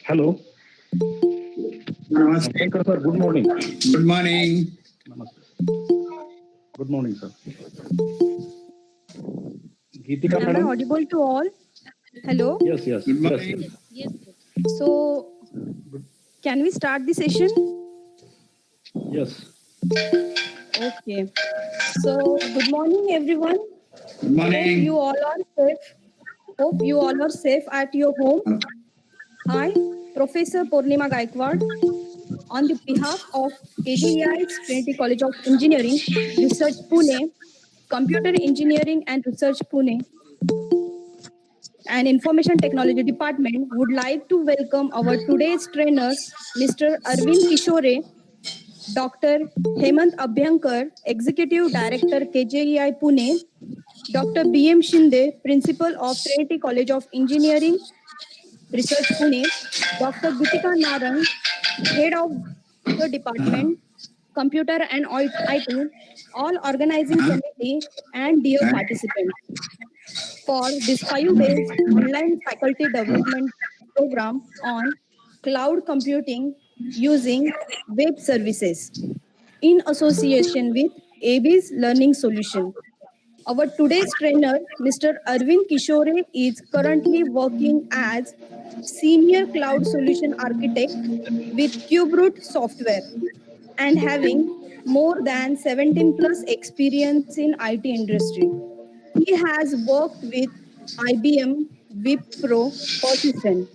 Hello. Namaste. Sir, good morning. Good morning. Namaste. Good morning, sir. Geetika, Am I madam? audible to all? Hello? Yes, yes. Good Yes, morning. yes. So, can we start the session? Yes. Okay. So, good morning, everyone. Good morning. Hope you all are safe at your home. I, Professor Purnima Gaikwad, on the behalf of KJEI's Trinity College of Engineering, Research Pune, Computer Engineering and Research Pune, and Information Technology Department would like to welcome our today's trainer, Mr. Arvind Kishore, Dr. Hemant Abhyankar, Executive Director KJEI Pune, Dr. B.M. Shinde, Principal of Trinity College of Engineering, Research Pune, Dr. Gitika Narang, Head of the Department, Computer and IT, all organizing committee, and dear participants for this 5 days online faculty development program on cloud computing using web services in association with AB's Learning Solution. Our today's trainer, Mr. Arvind Kishore, is currently working as Senior Cloud Solution Architect with CubeRoot Software and having more than 17 plus experience in IT industry. He has worked with IBM, Wipro, Persistent.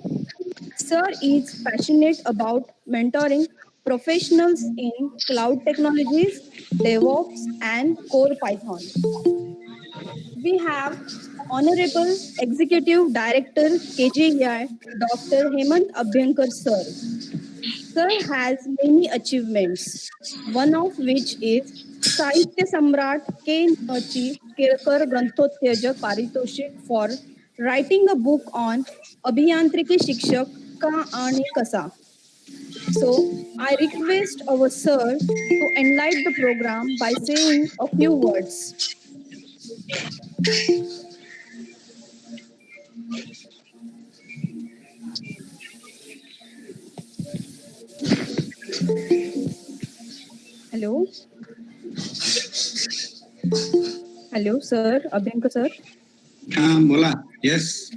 Sir is passionate about mentoring professionals in cloud technologies, DevOps, and core Python. We have Honorable Executive Director KJEI, Dr. Hemant Abhyankar Sir. Sir has many achievements, one of which is Sahitya Samrat K. Nachi Kirkar Granthotyajak Paritoshik for writing a book on Abhiyantriki Shikshak Ka Ani Kasa. So, I request our sir to enlighten the program by saying a few words. Hello? Hello, sir. Abhyankar, sir. Bola. Yes.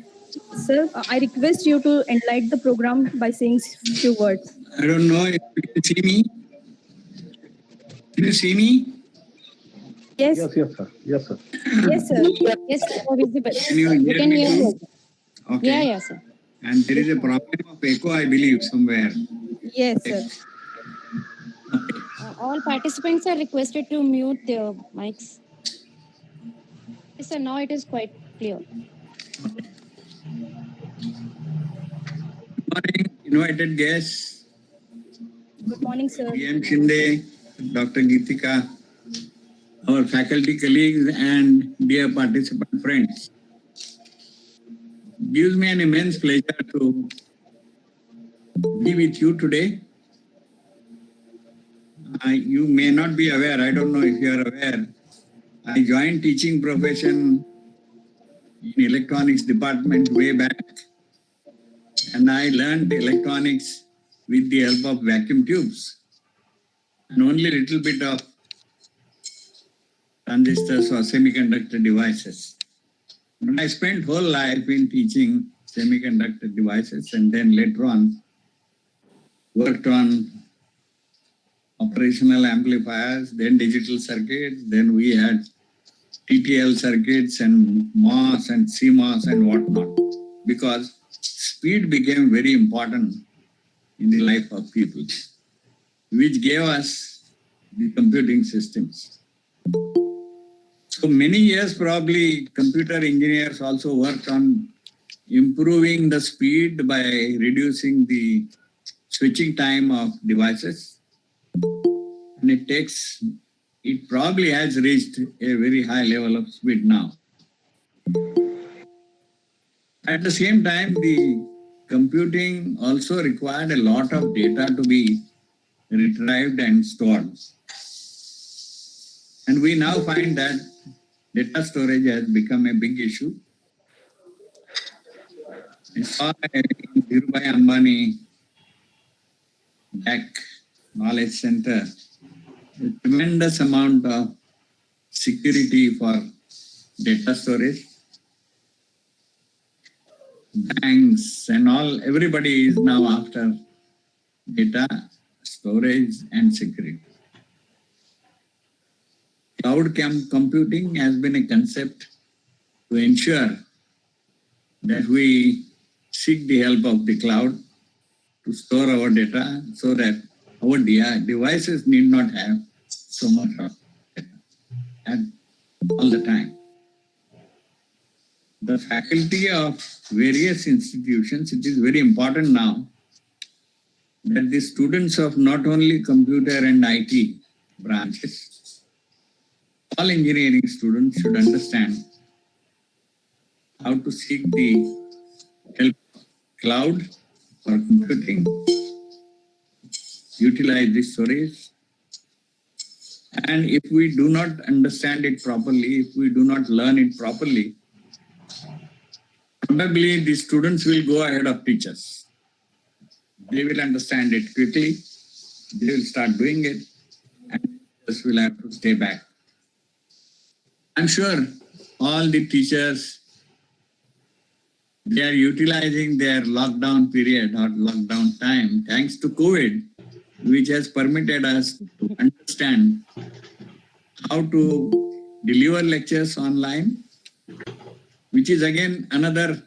Sir, I request you to enlighten the program by saying few words. I don't know if you can see me. Can you see me? Yes. Yes, yes, sir. Yes, sir. Yes, sir. Yes, sir. Visible. Can you hear can me hear too? you. Okay. Yeah, sir. And there is a problem of echo, I believe, somewhere. Yes, sir. All participants are requested to mute their mics. Yes, sir. Now it is quite clear. Good morning, invited guests, Good morning, sir. B.M. Shinde, Dr. Geetika, our faculty colleagues, and dear participant friends. Gives me an immense pleasure to be with you today. You may not be aware, I don't know if you are aware, I joined teaching profession in electronics department way back, and I learned electronics with the help of vacuum tubes and only a little bit of transistors or semiconductor devices. But I spent whole life in teaching semiconductor devices, and then later on worked on operational amplifiers, then digital circuits, then we had TTL circuits and MOS and CMOS and whatnot, because speed became very important in the life of people, which gave us the computing systems. So many years probably computer engineers also worked on improving the speed by reducing the switching time of devices. And it probably has reached a very high level of speed now. At the same time, the computing also required a lot of data to be retrieved and stored. And we now find that data storage has become a big issue. I saw Dhirubhai Ambani tech knowledge center, a tremendous amount of security for data storage. Banks and all, everybody is now after data storage and security. Cloud computing has been a concept to ensure that we seek the help of the cloud to store our data so that our devices need not have so much of data and all the time. The faculty of various institutions, it is very important now that the students of not only computer and IT branches, all engineering students should understand how to seek the help of cloud for computing, utilize the storage. And if we do not understand it properly, if we do not learn it properly, probably the students will go ahead of teachers. They will understand it quickly, they will start doing it, and teachers will have to stay back. I'm sure all the teachers, they are utilizing their lockdown period or lockdown time thanks to COVID, which has permitted us to understand how to deliver lectures online, which is again another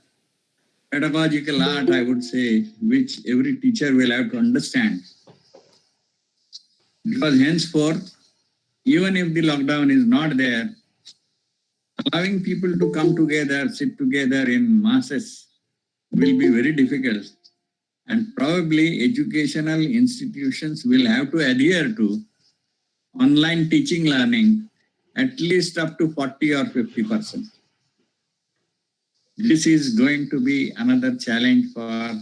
pedagogical art, I would say, which every teacher will have to understand. Because henceforth, even if the lockdown is not there, allowing people to come together, sit together in masses will be very difficult. And probably educational institutions will have to adhere to online teaching learning at least up to 40 or 50%. This is going to be another challenge for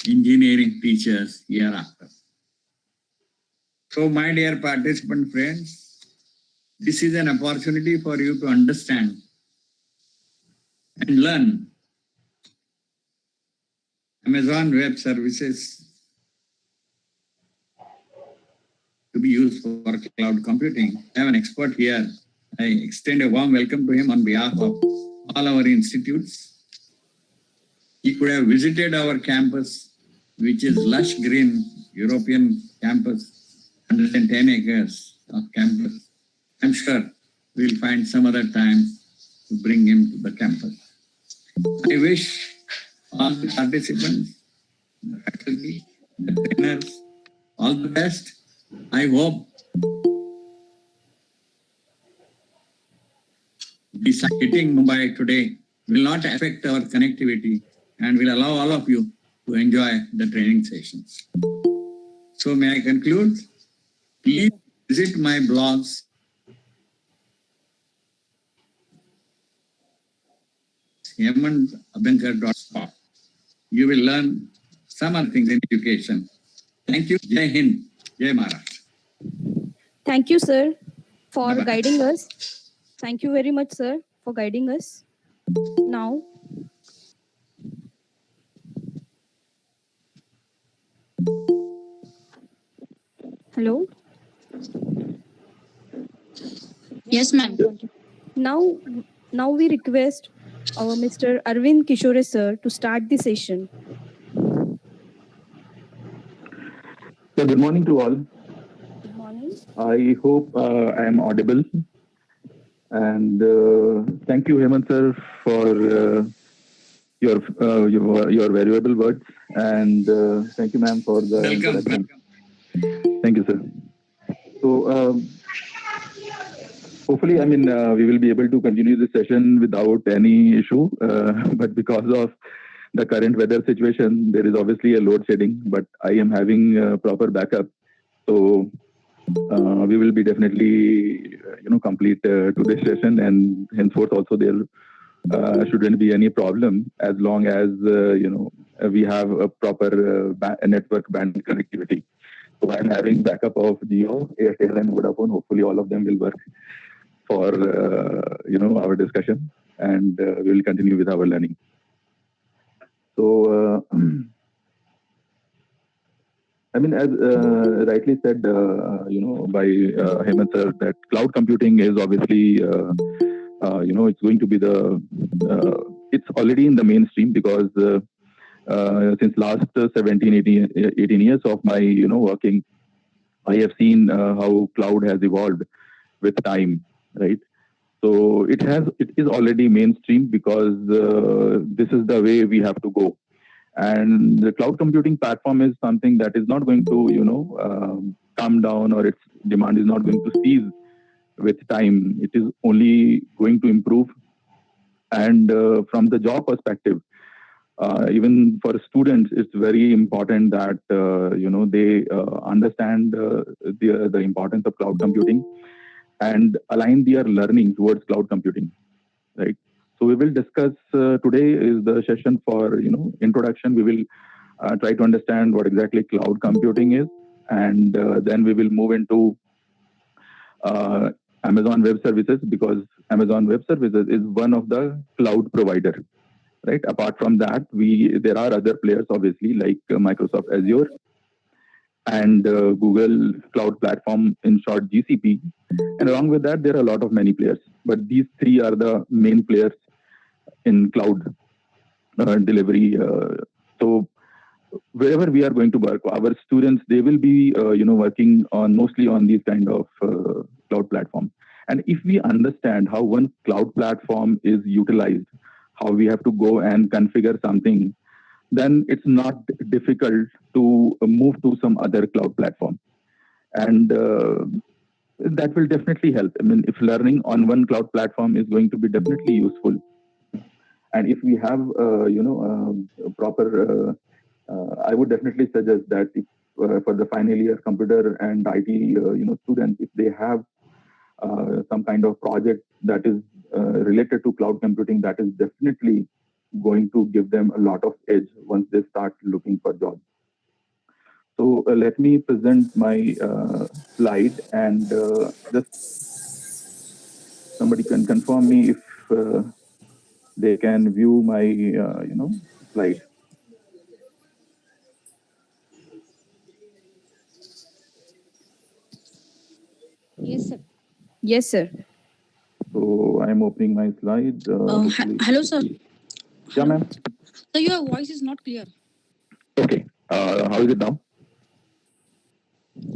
engineering teachers hereafter. So my dear participant friends, this is an opportunity for you to understand and learn Amazon Web Services to be used for cloud computing. I have an expert here. I extend a warm welcome to him on behalf of all our institutes. He could have visited our campus, which is lush green European campus, 110 acres of campus. I'm sure we'll find some other time to bring him to the campus. I wish all the participants, the faculty, the trainers, all the best. I hope this hitting Mumbai today will not affect our connectivity and will allow all of you to enjoy the training sessions. So may I conclude? Please visit my blogs. hemanthabhankar.com. You will learn some other things in education. Thank you. Jai Hind. Jai Maharashtra. Thank you, sir, for Bye-bye. guiding us. Thank you very much, sir, for guiding us. Now, hello. Yes, ma'am. Now we request our Mr. Arvind Kishore sir to start the session. So good morning to all. Good morning. I hope I am audible. And thank you, Hemant sir, for your valuable words. And thank you, ma'am, for the introduction. Thank you, sir. So hopefully, we will be able to continue this session without any issue. But because of the current weather situation, there is obviously a load shedding, but I am having proper backup. So we will be definitely, complete to this session, and henceforth also there shouldn't be any problem as long as, we have a proper network band connectivity. So I'm having backup of Jio, Airtel and Vodafone. Hopefully all of them will work for, our discussion, and we will continue with our learning. So I mean, as rightly said, by Hemant sir, that cloud computing is obviously, it's going to be it's already in the mainstream because since last 17, 18 years of my, working, I have seen how cloud has evolved with time, right? So it is already mainstream because this is the way we have to go. And the cloud computing platform is something that is not going to, come down, or its demand is not going to cease with time. It is only going to improve. And from the job perspective, even for students, it's very important that they understand the importance of cloud computing and align their learning towards cloud computing, right? So we will discuss today is the session for introduction. We will try to understand what exactly cloud computing is, and then we will move into Amazon Web Services, because Amazon Web Services is one of the cloud provider, right? Apart from that, there are other players obviously like Microsoft Azure and Google Cloud Platform, in short GCP, and along with that there are a lot of many players. But these three are the main players in cloud delivery. So wherever we are going to work, our students, they will be working on mostly on these kind of cloud platform. And if we understand how one cloud platform is utilized, how we have to go and configure something, then it's not difficult to move to some other cloud platform. And that will definitely help. I mean, if learning on one cloud platform is going to be definitely useful, and if we have proper, I would definitely suggest that if, for the final year computer and IT students, if they have some kind of project that is related to cloud computing, that is definitely going to give them a lot of edge once they start looking for jobs. So let me present my slide, and just somebody can confirm me if they can view my slide. Yes, sir. Yes, sir. So I'm opening my slide. Hello, sir. Yeah, ma'am. So your voice is not clear. Okay. How is it now?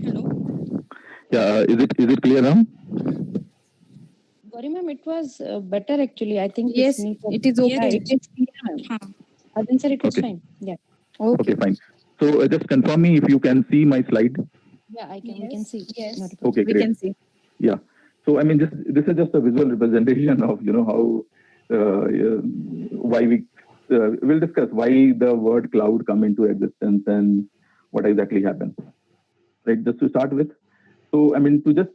Hello. Yeah. Is it clear now? Gauri ma'am, it was better actually. I think Yes, it's me. it is okay. Yeah, it is clear, ma'am. Huh. Arjun sir, it was Okay. fine. Yeah. Okay, fine. So just confirm me if you can see my slide. Yeah, we can see. Yes. Not a problem. Okay, We great. can see. Yeah. So I mean, this is just a visual representation of how why we'll discuss why the word cloud come into existence and what exactly happened. Right. Just to start with. So I mean, to just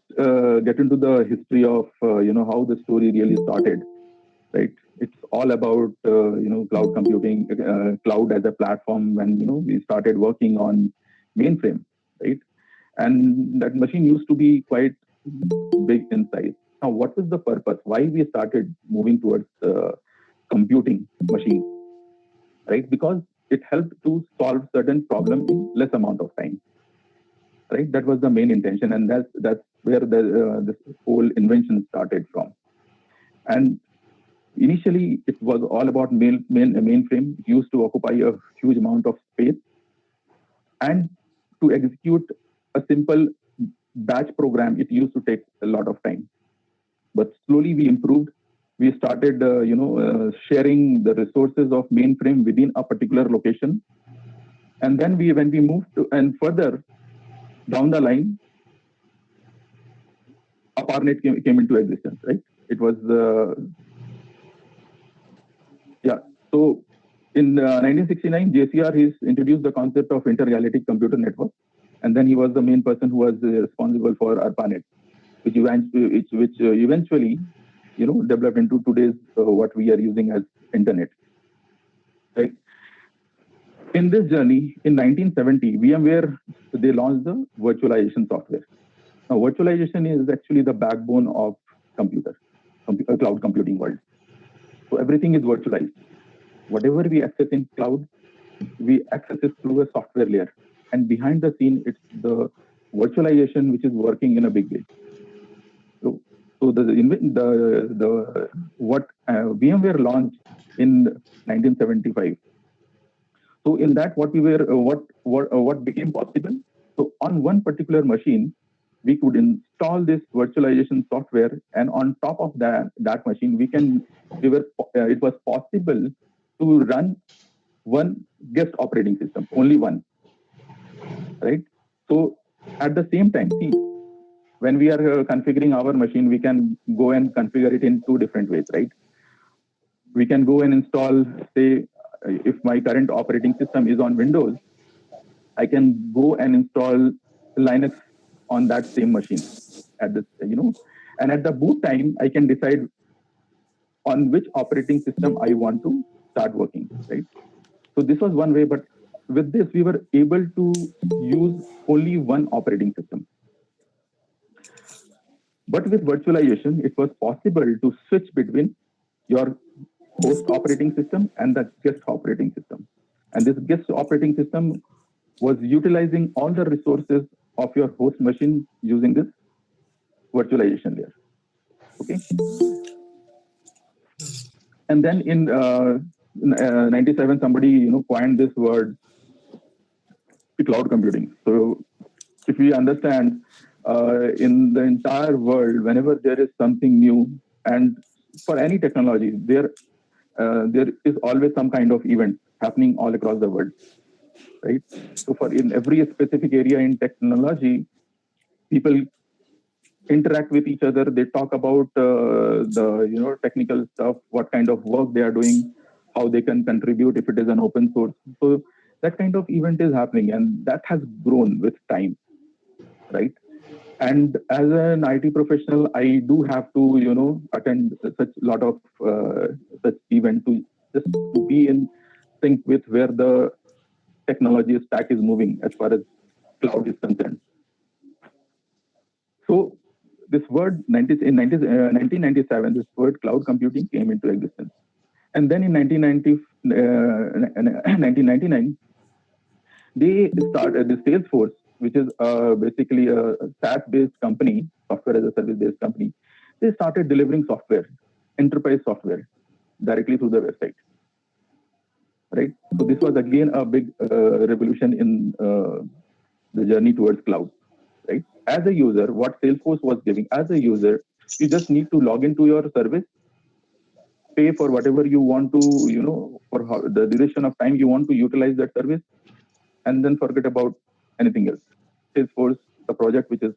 get into the history of how the story really started. Right. It's all about cloud computing, cloud as a platform. When we started working on mainframe, right? And that machine used to be quite big in size. Now, what was the purpose? Why we started moving towards computing machine, right? Because it helped to solve certain problem in less amount of time, right? That was the main intention, and that's where this whole invention started from. And initially, it was all about mainframe. It used to occupy a huge amount of space, and to execute a simple batch program, it used to take a lot of time. But slowly we improved. We started, sharing the resources of mainframe within a particular location. And then when we moved to, and further down the line, ARPANET came into existence, right? It was, So in 1969, JCR he's introduced the concept of intergalactic computer network. And then he was the main person who was responsible for ARPANET, which eventually, developed into today's what we are using as internet. Right. In this journey, in 1970, VMware they launched the virtualization software. Now, virtualization is actually the backbone of cloud computing world. So everything is virtualized. Whatever we access in cloud, we access it through a software layer. and behind the scene, it's the virtualization which is working in a big way. So what VMware launched in 1975. So in that, what became possible? So on one particular machine, we could install this virtualization software, and on top of that machine, it was possible to run one guest operating system, only one, right? So at the same time, see, when we are configuring our machine, we can go and configure it in two different ways, right? We can go and install, say, if my current operating system is on Windows, I can go and install Linux on that same machine at this, and at the boot time, I can decide on which operating system I want to start working, right? So this was one way, but with this, we were able to use only one operating system. But with virtualization, it was possible to switch between your host operating system and the guest operating system. And this guest operating system was utilizing all the resources of your host machine using this virtualization layer. Okay. And then in 97, somebody coined this word, cloud computing. So if we understand, in the entire world, whenever there is something new, and for any technology, there is always some kind of event happening all across the world, right? So in every specific area in technology, people interact with each other. They talk about the technical stuff, what kind of work they are doing, how they can contribute if it is an open source. So that kind of event is happening, and that has grown with time, right? And as an IT professional, I do have to attend such lot of such event to just to be in sync with where the technology stack is moving as far as cloud is concerned. So this word in 1997, this word cloud computing came into existence. And then in 1999, they started the Salesforce, which is basically a SaaS-based company, software as a service-based company. They started delivering software, enterprise software, directly through the website. Right. So this was again a big revolution in the journey towards cloud. Right. As a user, what Salesforce was giving, as a user, you just need to log into your service, pay for whatever you want to, for the duration of time you want to utilize that service, and then forget about anything else. Salesforce, the project which is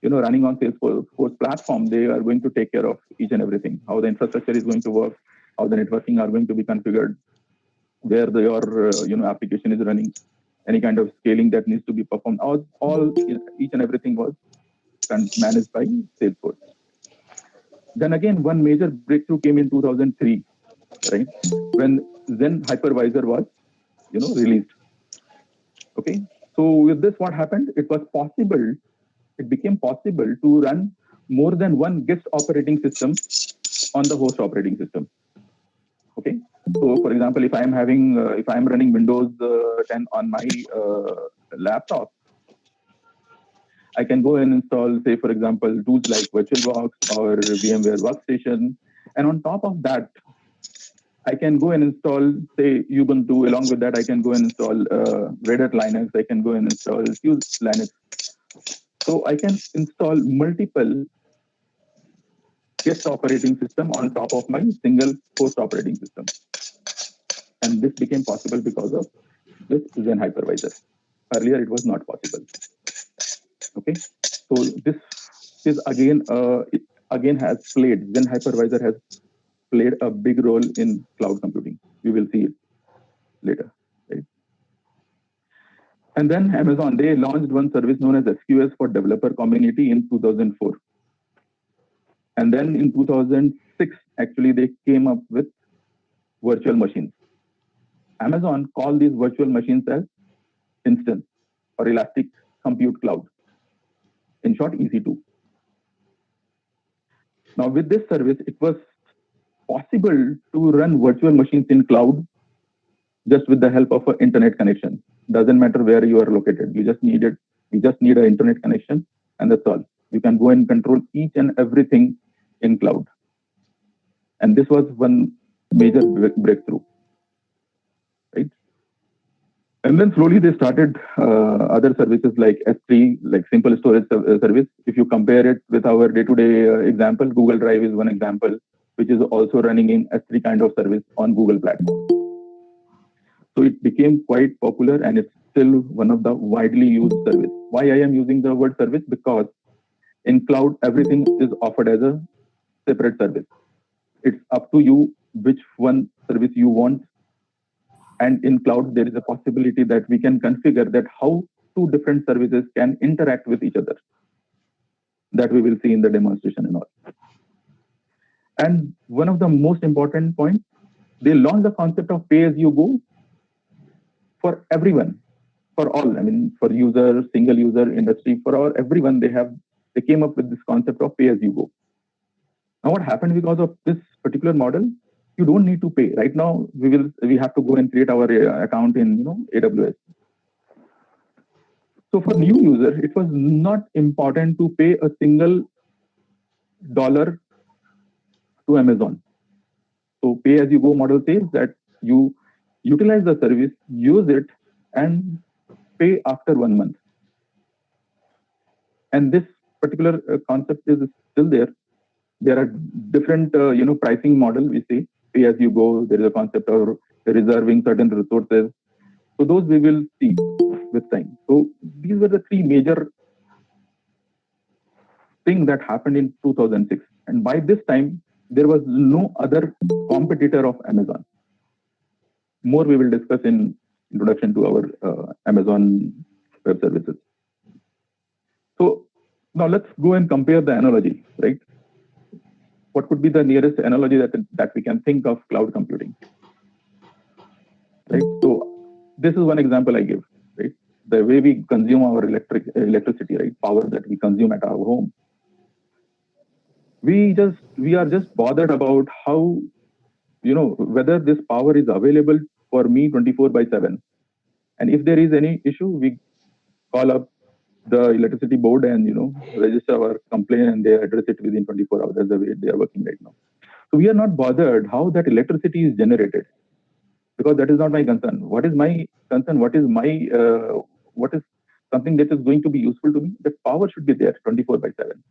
running on Salesforce platform, they are going to take care of each and everything. How the infrastructure is going to work, how the networking are going to be configured, where your application is running, any kind of scaling that needs to be performed. Each and everything was managed by Salesforce. Then again, one major breakthrough came in 2003, right, when Zen Hypervisor was, released. Okay, so with this, what happened? It became possible to run more than one guest operating system on the host operating system. Okay, so for example, if I'm running Windows 10 on my laptop, I can go and install, say, for example, tools like VirtualBox or VMware Workstation. And on top of that, I can go and install, say, Ubuntu. Along with that, I can go and install Red Hat Linux. I can go and install SUSE Linux. So I can install multiple guest operating system on top of my single host operating system. And this became possible because of this Zen Hypervisor. Earlier, it was not possible. Okay, so this is again has played, Zen Hypervisor has played a big role in cloud computing. We will see it later. Right? And then Amazon, they launched one service known as SQS for developer community in 2004. And then in 2006, actually, they came up with virtual machines. Amazon called these virtual machines as instance or elastic compute cloud. In short, EC2. Now, with this service, it was possible to run virtual machines in cloud just with the help of an internet connection. Doesn't matter where you are located. You just need an internet connection, and that's all. You can go and control each and everything in cloud. And this was one major breakthrough, right? And then slowly they started other services like S3, like simple storage service. If you compare it with our day-to-day example, Google Drive is one example, which is also running in S3 kind of service on Google platform. So it became quite popular, and it's still one of the widely used service. Why I am using the word service? Because in cloud, everything is offered as a separate service. It's up to you which one service you want. And in cloud, there is a possibility that we can configure that how two different services can interact with each other. That we will see in the demonstration and all. And one of the most important points, they launched the concept of pay-as-you-go for everyone, for all. I mean, for user, single user, industry, for all, everyone. They came up with this concept of pay-as-you-go. Now, what happened because of this particular model? You don't need to pay. Right now, we have to go and create our account in AWS. So for new user, it was not important to pay a single dollar to Amazon. So pay as you go model says that you utilize the service, use it, and pay after 1 month. And this particular concept is still there. There are different pricing model. We see pay as you go. There is a concept of reserving certain resources. So those we will see with time. So these were the three major things that happened in 2006. And by this time, there was no other competitor of Amazon. More we will discuss in introduction to our Amazon Web Services. So now let's go and compare the analogy, right? What could be the nearest analogy that we can think of cloud computing, right? So this is one example I give, right? The way we consume our electricity, right? Power that we consume at our home. We are just bothered about how, whether this power is available for me 24/7. And if there is any issue, we call up the electricity board and, register our complaint, and they address it within 24 hours. That's the way they are working right now. So we are not bothered how that electricity is generated, because that is not my concern. What is my concern? What is something that is going to be useful to me? That power should be there 24/7.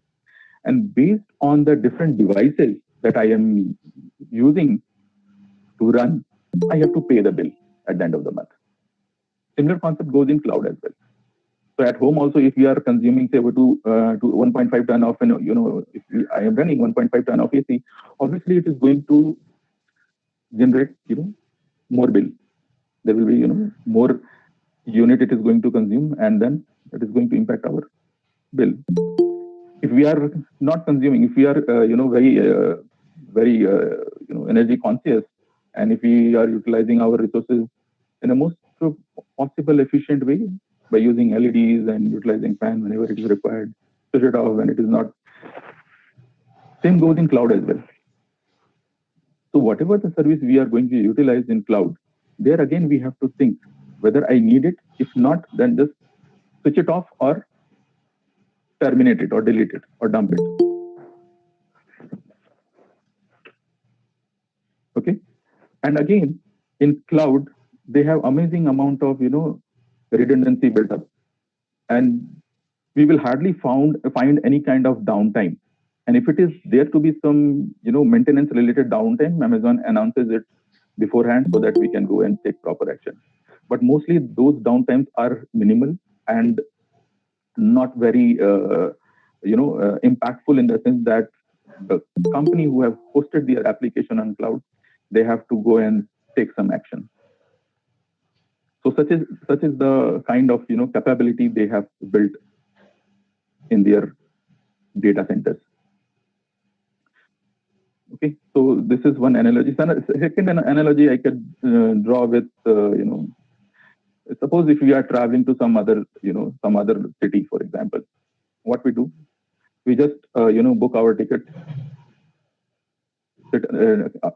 And based on the different devices that I am using to run, I have to pay the bill at the end of the month. Similar concept goes in cloud as well. So at home also, if we are consuming, say, to 1.5 ton of, if I am running 1.5 ton of AC, obviously it is going to generate, more bill. There will be, more unit it is going to consume, and then it is going to impact our bill. If we are not consuming, if we are, very energy conscious, and if we are utilizing our resources in a most possible efficient way by using LEDs and utilizing fan whenever it is required, switch it off when it is not. Same goes in cloud as well. So whatever the service we are going to utilize in cloud, there again we have to think whether I need it. If not, then just switch it off or terminate it or delete it or dump it. Okay. And again, in cloud, they have amazing amount of, redundancy built up. And we will hardly find any kind of downtime. And if it is there to be some, maintenance related downtime, Amazon announces it beforehand so that we can go and take proper action. But mostly those downtimes are minimal and not very, impactful in the sense that the company who have hosted their application on cloud, they have to go and take some action. So such is the kind of capability they have built in their data centers. Okay, so this is one analogy. Second analogy I could draw with suppose if we are traveling to some other city, for example, what we do, we just book our ticket,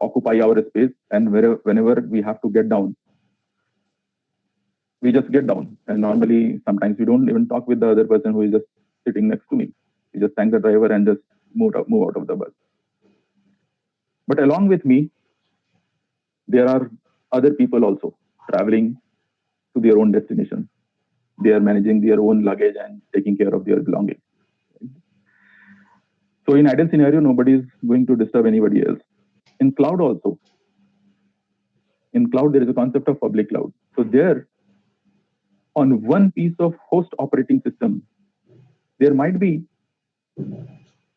occupy our space, and whenever we have to get down, we just get down. And normally, sometimes we don't even talk with the other person who is just sitting next to me. We just thank the driver and just move out of the bus. But along with me, there are other people also traveling to their own destination. They are managing their own luggage and taking care of their belongings. So in ideal scenario, nobody is going to disturb anybody else. In cloud also, in cloud, there is a concept of public cloud. So there, on one piece of host operating system, there might be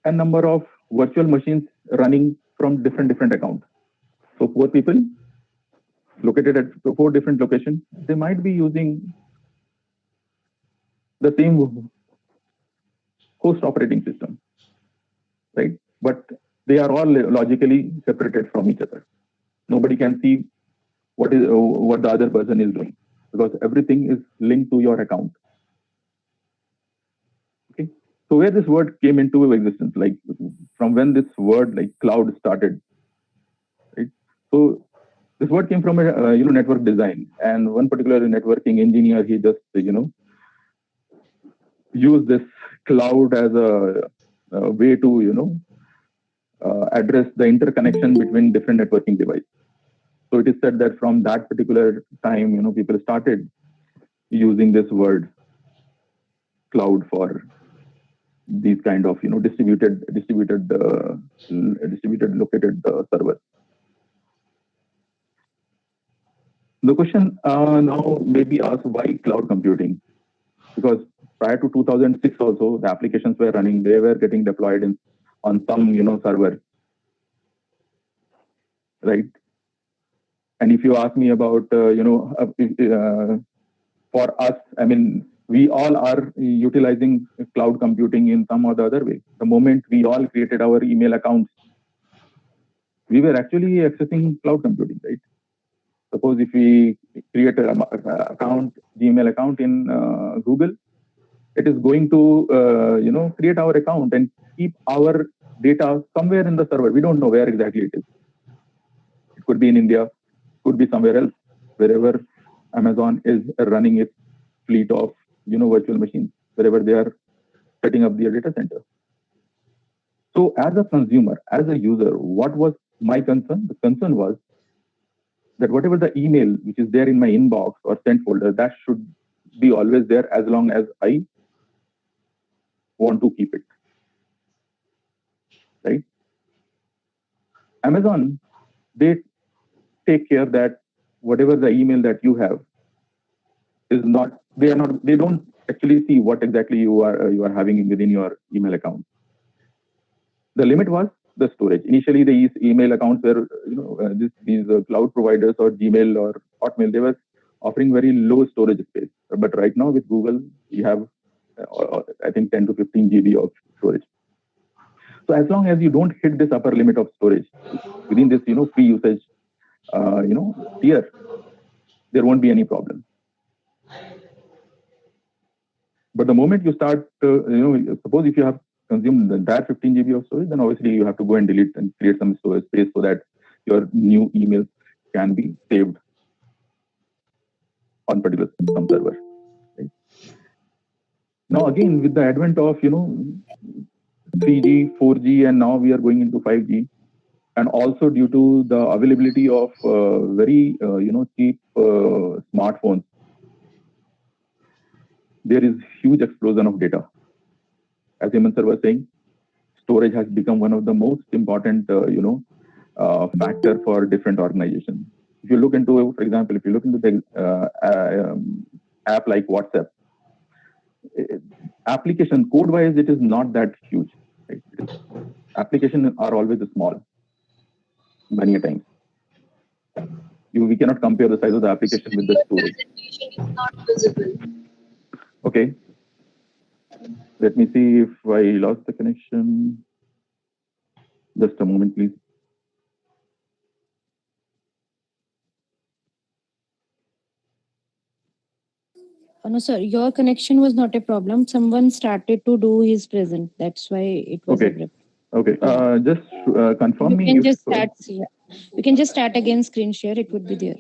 a number of virtual machines running from different accounts. So 4 people located at 4 different locations, they might be using the same host operating system, right? But they are all logically separated from each other. Nobody can see what the other person is doing because everything is linked to your account. Okay, so where this word came into existence, like from when this word like cloud started, right? So this word came from a network design, and one particular networking engineer, he just used this cloud as a way to address the interconnection between different networking devices. So it is said that from that particular time, people started using this word cloud for these kind of distributed located servers. The question now may be asked, why cloud computing? Because prior to 2006 also, the applications were running, they were getting deployed on some server, right? And if you ask me about for us, I mean, we all are utilizing cloud computing in some or the other way. The moment we all created our email accounts, we were actually accessing cloud computing, right? Suppose if we create an Gmail account in Google, it is going to create our account and keep our data somewhere in the server. We don't know where exactly it is. It could be in India, could be somewhere else, wherever Amazon is running its fleet of virtual machines, wherever they are setting up their data center. So as a consumer, as a user, what was my concern? The concern was that whatever the email which is there in my inbox or sent folder, that should be always there as long as I want to keep it, right? Amazon, they take care that whatever the email that you have is not, they don't actually see what exactly you are having within your email account. The limit was the storage. Initially, these email accounts were, these cloud providers or Gmail or Hotmail, they were offering very low storage space. But right now with Google, you have, I think 10 to 15 GB of storage. So as long as you don't hit this upper limit of storage within this, free usage, tier, there won't be any problem. But the moment you start, suppose if you have consumed the entire 15 GB of storage, then obviously you have to go and delete and create some storage space so that your new emails can be saved on particular some server. Right? Now again, with the advent of 3G, 4G, and now we are going into 5G, and also due to the availability of very cheap smartphones, there is huge explosion of data. As Hemant sir was saying, storage has become one of the most important factor for different organizations. If you look into, for example, if you look into the app like WhatsApp, application code-wise, it is not that huge. Right? Applications are always small, many a times. We cannot compare the size of the application with the storage. Okay. Let me see if I lost the connection. Just a moment, please. No, sir, your connection was not a problem. Someone started to do his present. That's why it was Okay. Okay. Just confirm you me. can just start. Yeah. You can just start again screen share. It would be there.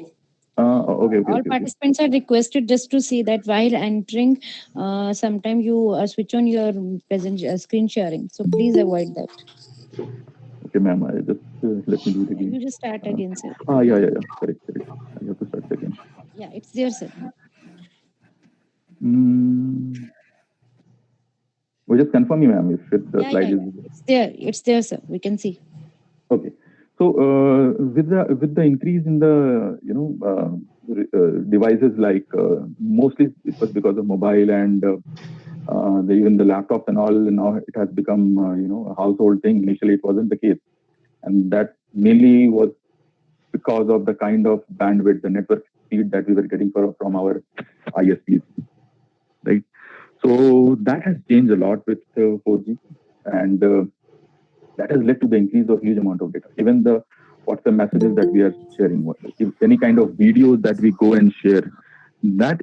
All participants are requested just to see that while entering, sometime you switch on your present screen sharing. So please avoid that. Okay, ma'am. I just let me do it again. You just start again, sir. Yeah. Correct. I have to start again. Yeah, it's there, sir. We just confirm me, ma'am, if the slide is. It's there, sir. We can see. Okay. So with the increase in the devices, like mostly it was because of mobile and even the laptops and all. Now it has become a household thing. Initially, it wasn't the case, and that mainly was because of the kind of bandwidth, the network speed that we were getting from our ISPs, right? So that has changed a lot with 4G, and that has led to the increase of huge amount of data. Even the WhatsApp messages that we are sharing, if any kind of videos that we go and share, that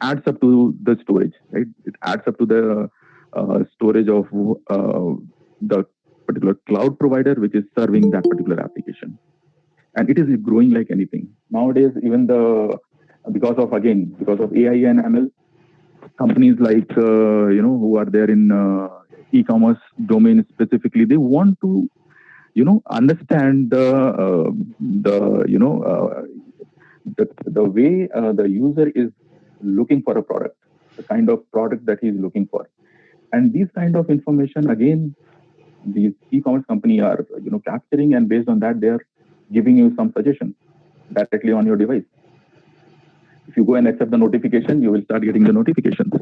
adds up to the storage, right? It adds up to the storage of the particular cloud provider which is serving that particular application, and it is growing like anything nowadays. Even because of AI and ML, companies like who are there in e-commerce domain specifically, they want to understand the way the user is looking for a product, the kind of product that he is looking for, and these kind of information again these e-commerce company are capturing, and based on that they are giving you some suggestions directly on your device. If you go and accept the notification, you will start getting the notifications.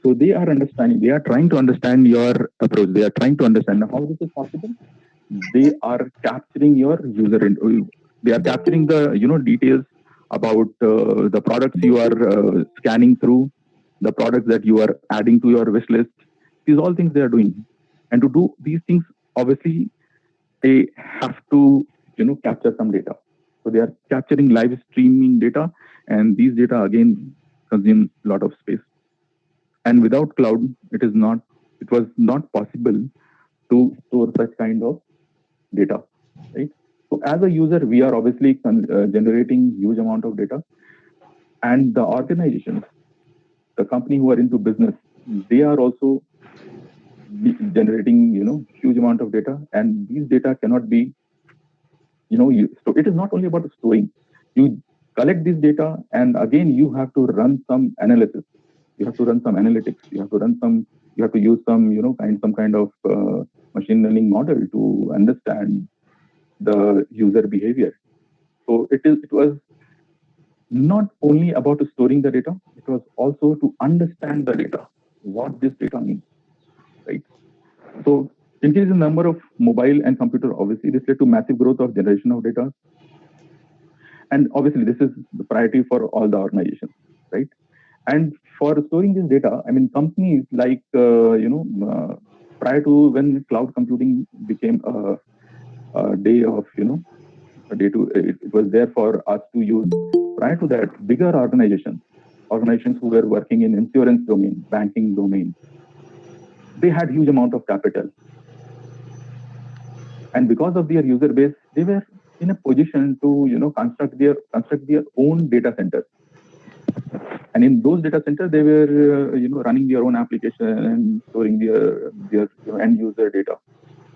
So they are trying to understand your approach. They are trying to understand how this is possible. They are capturing your they are capturing the details about the products you are scanning through, the products that you are adding to your wish list. These all things they are doing. And to do these things, obviously, they have to capture some data. So they are capturing live streaming data, and these data again consume a lot of space. And without cloud, it was not possible to store such kind of data, right? So as a user, we are obviously generating huge amount of data, and the organizations, the company who are into business, they are also generating huge amount of data, and these data cannot be so it is not only about storing. You collect this data, and again you have to run some analysis, you have to run some analytics, you have to use some kind of machine learning model to understand the user behavior. So it was not only about storing the data, it was also to understand the data, what this data means, right? So increase in number of mobile and computer, obviously this led to massive growth of generation of data. And obviously this is the priority for all the organizations, right? And for storing this data, I mean, companies like, prior to when cloud computing became it was there for us to use. Prior to that, bigger organizations who were working in insurance domain, banking domain, they had huge amount of capital. And because of their user base, they were in a position to construct their own data centers. And in those data centers, they were running their own application and storing their end user data.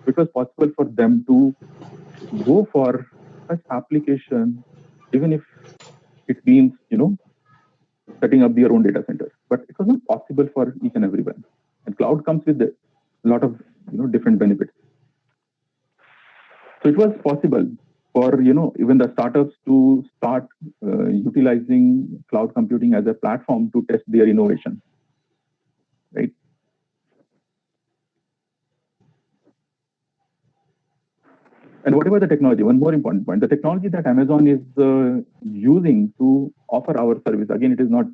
It was possible for them to go for such application, even if it means setting up their own data centers. But it was not possible for each and everyone. And cloud comes with a lot of different benefits. So it was possible for even the startups to start utilizing cloud computing as a platform to test their innovation, right? And whatever the technology, one more important point, the technology that Amazon is using to offer our service, again, it is not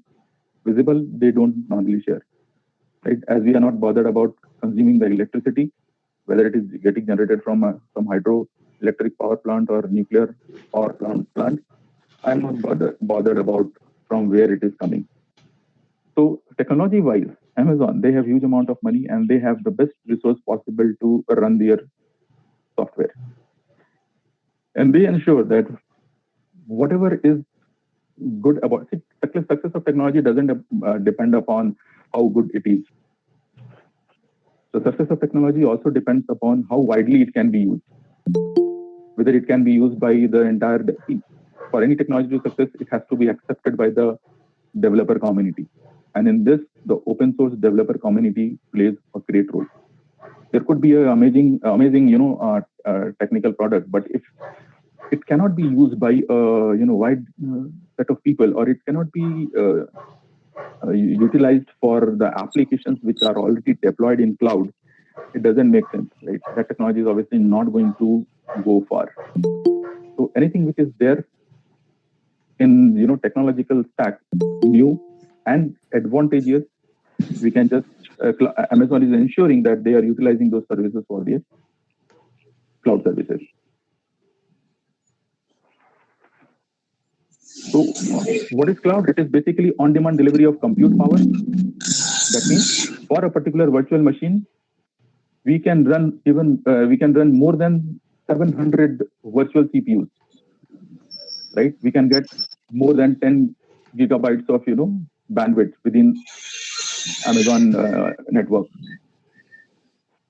visible. They don't normally share, right? As we are not bothered about consuming the electricity, whether it is getting generated from some hydroelectric power plant or nuclear power plant, I'm not bothered about from where it is coming. So technology-wise, Amazon, they have huge amount of money and they have the best resource possible to run their software. And they ensure that whatever is good about it. Success of technology doesn't depend upon how good it is. The success of technology also depends upon how widely it can be used, whether it can be used by the entire team. For any technology to success, it has to be accepted by the developer community. And in this, the open source developer community plays a great role. There could be an amazing, technical product, but if it cannot be used by a wide set of people, or it cannot be utilized for the applications which are already deployed in cloud, it doesn't make sense, right? That technology is obviously not going to go far. So anything which is there in technological stack, new and advantageous, we can just Amazon is ensuring that they are utilizing those services for their cloud services. So what is cloud? It is basically on-demand delivery of compute power. That means for a particular virtual machine, we can run more than 700 virtual CPUs, right? We can get more than 10 gigabytes of bandwidth within Amazon network.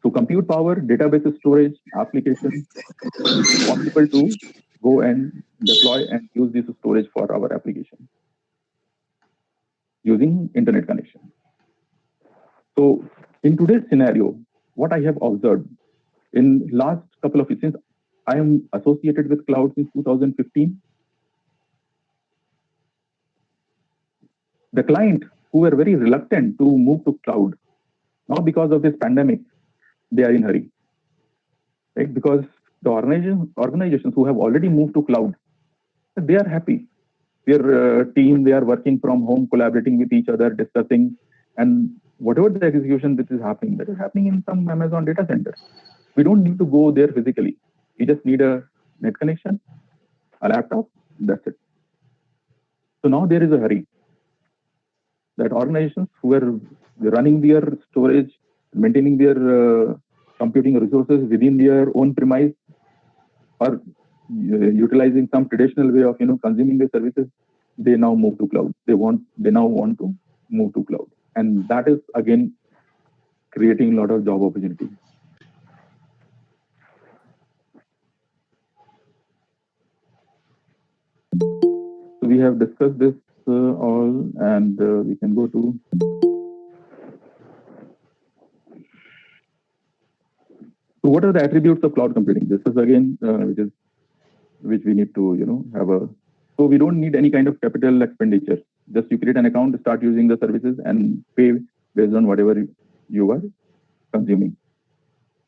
So compute power, database storage, applications, possible to go and deploy and use this storage for our application using internet connection. So in today's scenario, what I have observed in last couple of years, since I am associated with cloud since 2015, the client who were very reluctant to move to cloud, now because of this pandemic, they are in hurry, right? Because the organizations who have already moved to cloud, they are happy. Their team, they are working from home, collaborating with each other, discussing, and whatever the execution that is happening in some Amazon data center. We don't need to go there physically. We just need a net connection, a laptop, that's it. So now there is a hurry that organizations who are running their storage, maintaining their computing resources within their own premise, or utilizing some traditional way of consuming their services, they now move to cloud. They now want to move to cloud, and that is again creating a lot of job opportunities. So we have discussed this all, and we can go to. So what are the attributes of cloud computing? This is again which we need to have a. So we don't need any kind of capital expenditure. Just you create an account, start using the services, and pay based on whatever you are consuming.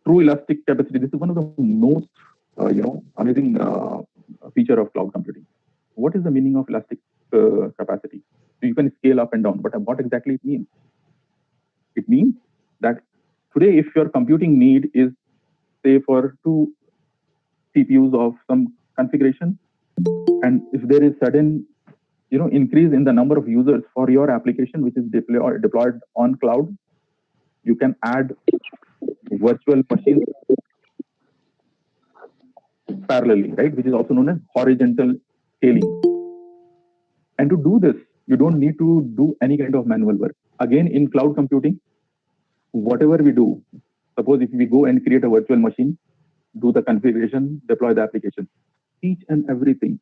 True elastic capacity. This is one of the most amazing feature of cloud computing. What is the meaning of elastic capacity? So you can scale up and down, but what exactly it means? It means that today, if your computing need is say for 2 CPUs of some configuration, and if there is sudden increase in the number of users for your application which is deployed on cloud, you can add virtual machines parallelly, right? Which is also known as horizontal scaling. And to do this, you don't need to do any kind of manual work. Again, in cloud computing, whatever we do, suppose if we go and create a virtual machine, do the configuration, deploy the application, each and everything,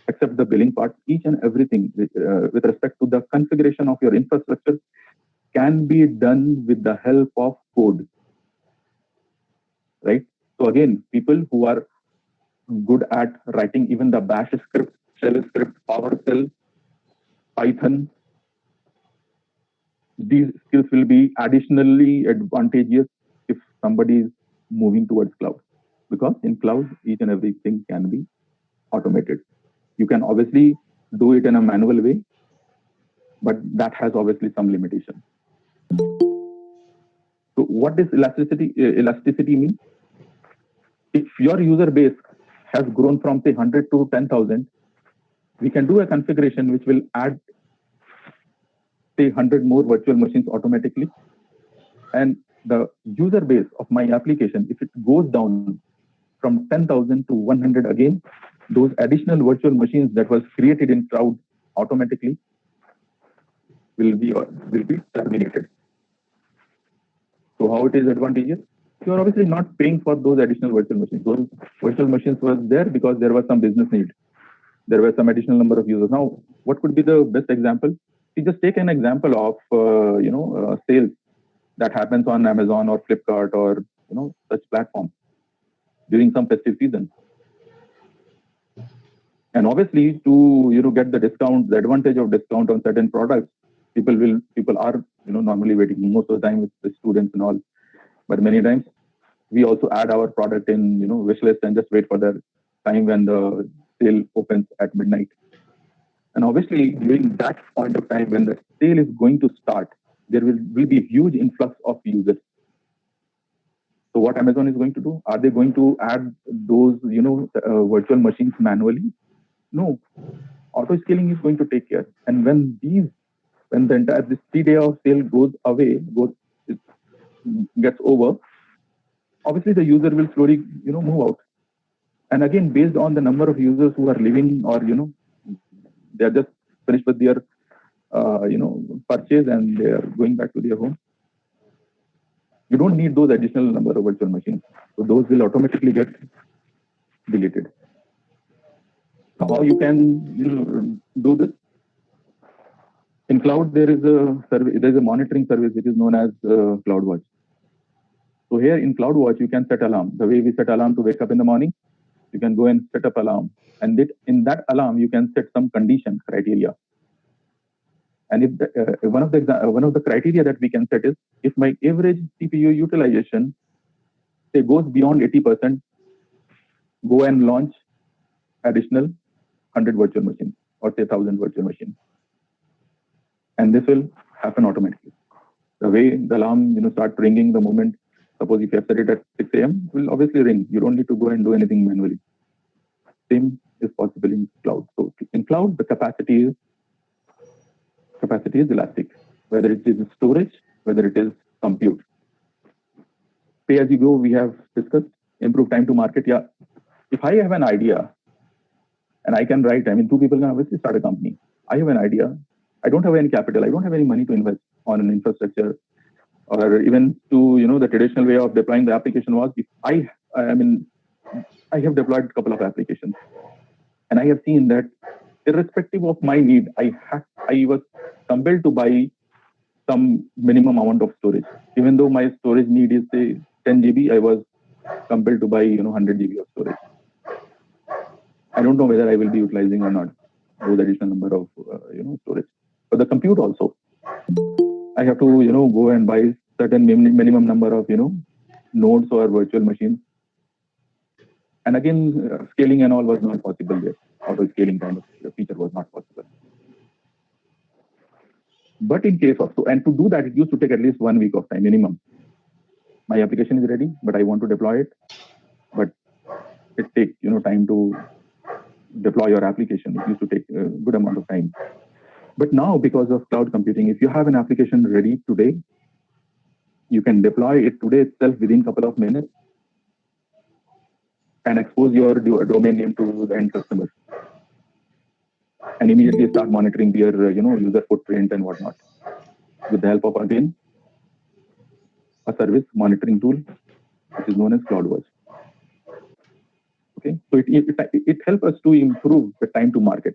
except the billing part, each and everything with respect to the configuration of your infrastructure can be done with the help of code, right? So again, people who are good at writing even the bash script, shell script, PowerShell, Python, these skills will be additionally advantageous if somebody is moving towards cloud, because in cloud, each and everything can be automated. You can obviously do it in a manual way, but that has obviously some limitations. So what does elasticity mean? If your user base has grown from say 100 to 10,000, we can do a configuration which will add say 100 more virtual machines automatically. And the user base of my application, if it goes down from 10,000 to 100 again, those additional virtual machines that was created in cloud automatically will be terminated. So how it is advantageous? You are obviously not paying for those additional virtual machines. Those virtual machines were there because there was some business need. There were some additional number of users. Now, what could be the best example? You just take an example of sales that happens on Amazon or Flipkart or such platforms during some festive season. And obviously, to get the discount, the advantage of discount on certain products, people are normally waiting most of the time with the students and all. But many times we also add our product in wish list and just wait for the time when the sale opens at midnight. And obviously, during that point of time when the sale is going to start, there will be a huge influx of users. So what Amazon is going to do? Are they going to add those virtual machines manually? No. Auto scaling is going to take care. And when the entire this 3-day of sale gets over, obviously the user will slowly move out. And again, based on the number of users who are leaving or they are just finished with their purchase and they are going back to their home, you don't need those additional number of virtual machines. So those will automatically get deleted. How you can do this? In cloud, there is a monitoring service which is known as CloudWatch. So here in CloudWatch, you can set alarm. The way we set alarm to wake up in the morning, you can go and set up alarm. And in that alarm, you can set some condition criteria. And if one of the criteria that we can set is if my average CPU utilization say goes beyond 80%, go and launch additional 100 virtual machines or say 1,000 virtual machines. And this will happen automatically. The way the alarm start ringing the moment, suppose if you have set it at 6 a.m., it will obviously ring. You don't need to go and do anything manually. Same is possible in cloud. So in cloud, the capacity is elastic, whether it is storage, whether it is compute. Pay as you go, we have discussed. Improve time to market. Yeah, if I have an idea and I can write, two people can obviously start a company. I have an idea. I don't have any capital. I don't have any money to invest on an infrastructure or even to, the traditional way of deploying the application was if I have deployed a couple of applications and I have seen that irrespective of my need, I was compelled to buy some minimum amount of storage. Even though my storage need is say 10 GB, I was compelled to buy 100 GB of storage. I don't know whether I will be utilizing or not those additional number of storage. For the compute also, I have to go and buy certain minimum number of nodes or virtual machines. And again, scaling and all was not possible there. Auto scaling kind of feature was not possible. But in case of and to do that, it used to take at least 1 week of time minimum. My application is ready, but I want to deploy it. But it takes time to deploy your application. It used to take a good amount of time. But now, because of cloud computing, if you have an application ready today, you can deploy it today itself within a couple of minutes and expose your domain name to the end customer and immediately start monitoring their user footprint and whatnot with the help of, again, a service monitoring tool which is known as CloudWatch. Okay, so it helps us to improve the time to market.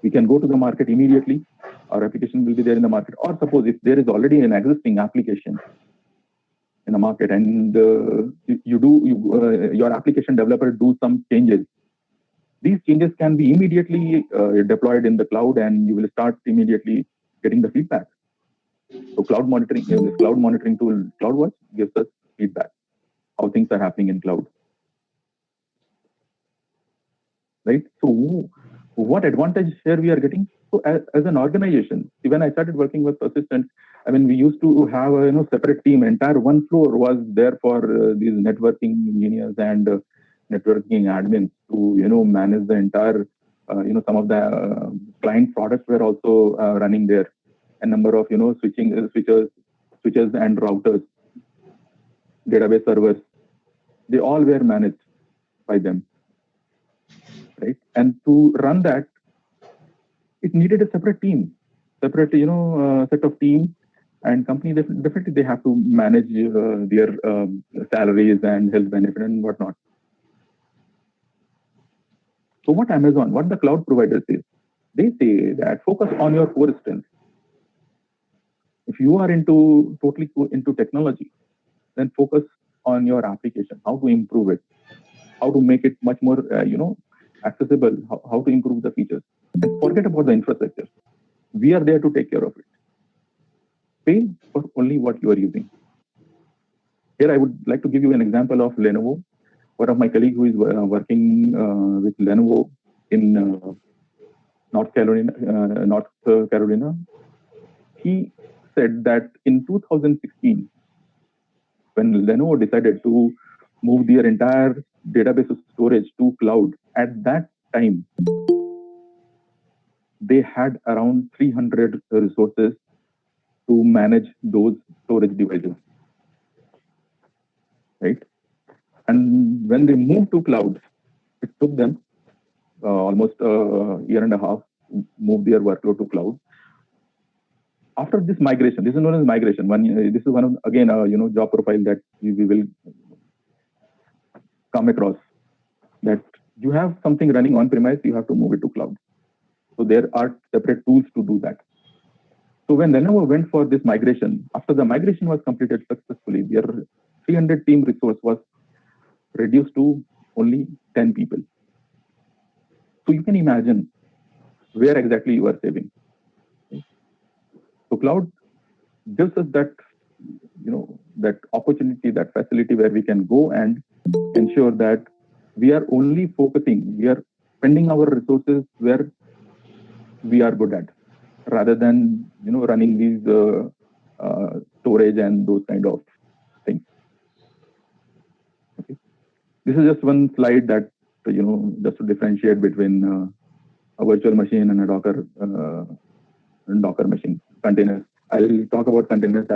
We can go to the market immediately. Our application will be there in the market. Or suppose if there is already an existing application in the market and your application developer do some changes, these changes can be immediately deployed in the cloud and you will start immediately getting the feedback. So cloud monitoring, this cloud monitoring tool, CloudWatch, gives us feedback, how things are happening in cloud. Right? So what advantage here we are getting? So as an organization, when I started working with Persistent, we used to have a separate team. Entire one floor was there for these networking engineers and networking admins to manage the entire some of the client products were also running there. A number of switches and routers, database servers, they all were managed by them. Right? And to run that, it needed a separate team, separate, set of team, and company definitely they have to manage their salaries and health benefit and whatnot. So what the cloud providers say, they say that focus on your core strength. If you are totally into technology, then focus on your application, how to improve it, how to make it much more, accessible, how to improve the features, and forget about the infrastructure. We are there to take care of it. Pay for only what you are using. Here, I would like to give you an example of Lenovo. One of my colleagues who is working with Lenovo in North Carolina, he said that in 2016, when Lenovo decided to move their entire database storage to cloud, at that time, they had around 300 resources to manage those storage devices, right? And when they moved to cloud, it took them almost a year and a half to move their workload to cloud. After this migration, this is known as migration. This is one of, again, job profile that we will come across, that you have something running on premise, you have to move it to cloud. So there are separate tools to do that. So when Lenovo went for this migration, after the migration was completed successfully, their 300 team resource was reduced to only 10 people. So you can imagine where exactly you are saving. So cloud gives us that, that opportunity, that facility where we can go and ensure that we are only focusing, we are spending our resources where we are good at, rather than, running these storage and those kind of things. Okay. This is just one slide that, just to differentiate between a virtual machine and a Docker machine, containers. I'll talk about containers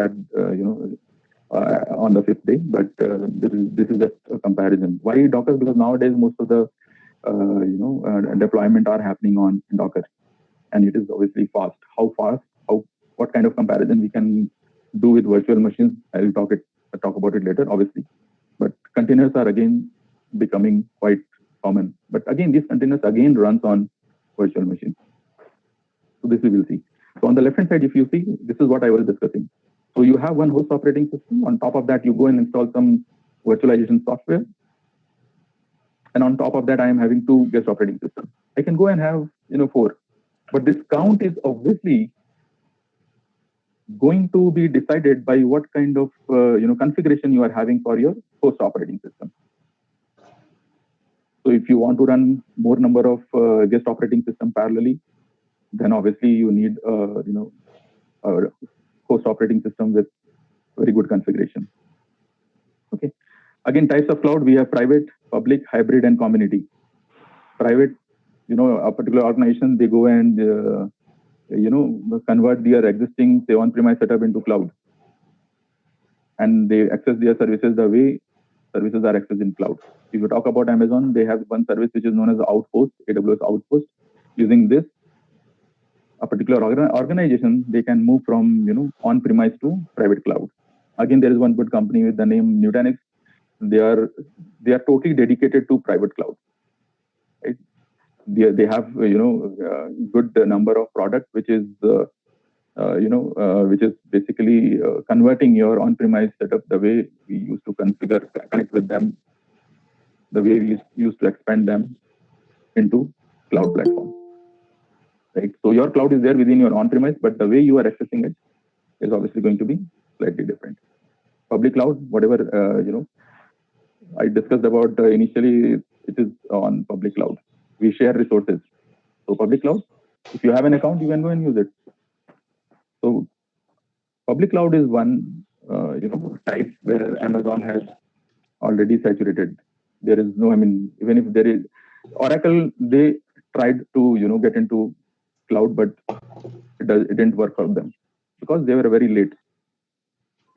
on the fifth day, but this is just a comparison. Why Docker? Because nowadays most of the deployment are happening on Docker, and it is obviously fast. How fast? What kind of comparison we can do with virtual machines? I'll talk about it later, obviously. But containers are again becoming quite common. But again, these containers again runs on virtual machines. So this we will see. So on the left hand side, if you see, this is what I was discussing. So you have one host operating system. On top of that, you go and install some virtualization software. And on top of that, I am having 2 guest operating systems. I can go and have 4. But this count is obviously going to be decided by what kind of configuration you are having for your host operating system. So if you want to run more number of guest operating system parallelly, then obviously you need a host operating system with very good configuration. Okay. Again, types of cloud, we have private, public, hybrid, and community. Private, a particular organization, they go and convert their existing, say, on-premise setup into cloud, and they access their services the way services are accessed in cloud. If you talk about Amazon, they have one service which is known as Outpost, AWS Outpost. Using this, a particular organization, they can move from on-premise to private cloud. Again, there is one good company with the name Nutanix. They are totally dedicated to private cloud. Right? They have good number of products, which is basically converting your on-premise setup the way we used to connect with them, the way we used to expand them into cloud platform. Right? So your cloud is there within your on-premise, but the way you are accessing it is obviously going to be slightly different. Public cloud, whatever I discussed about initially, it is on public cloud. We share resources. So public cloud, if you have an account, you can go and use it. So public cloud is one type where Amazon has already saturated. There is no, even if there is Oracle, they tried to get into cloud, but it didn't work for them because they were very late.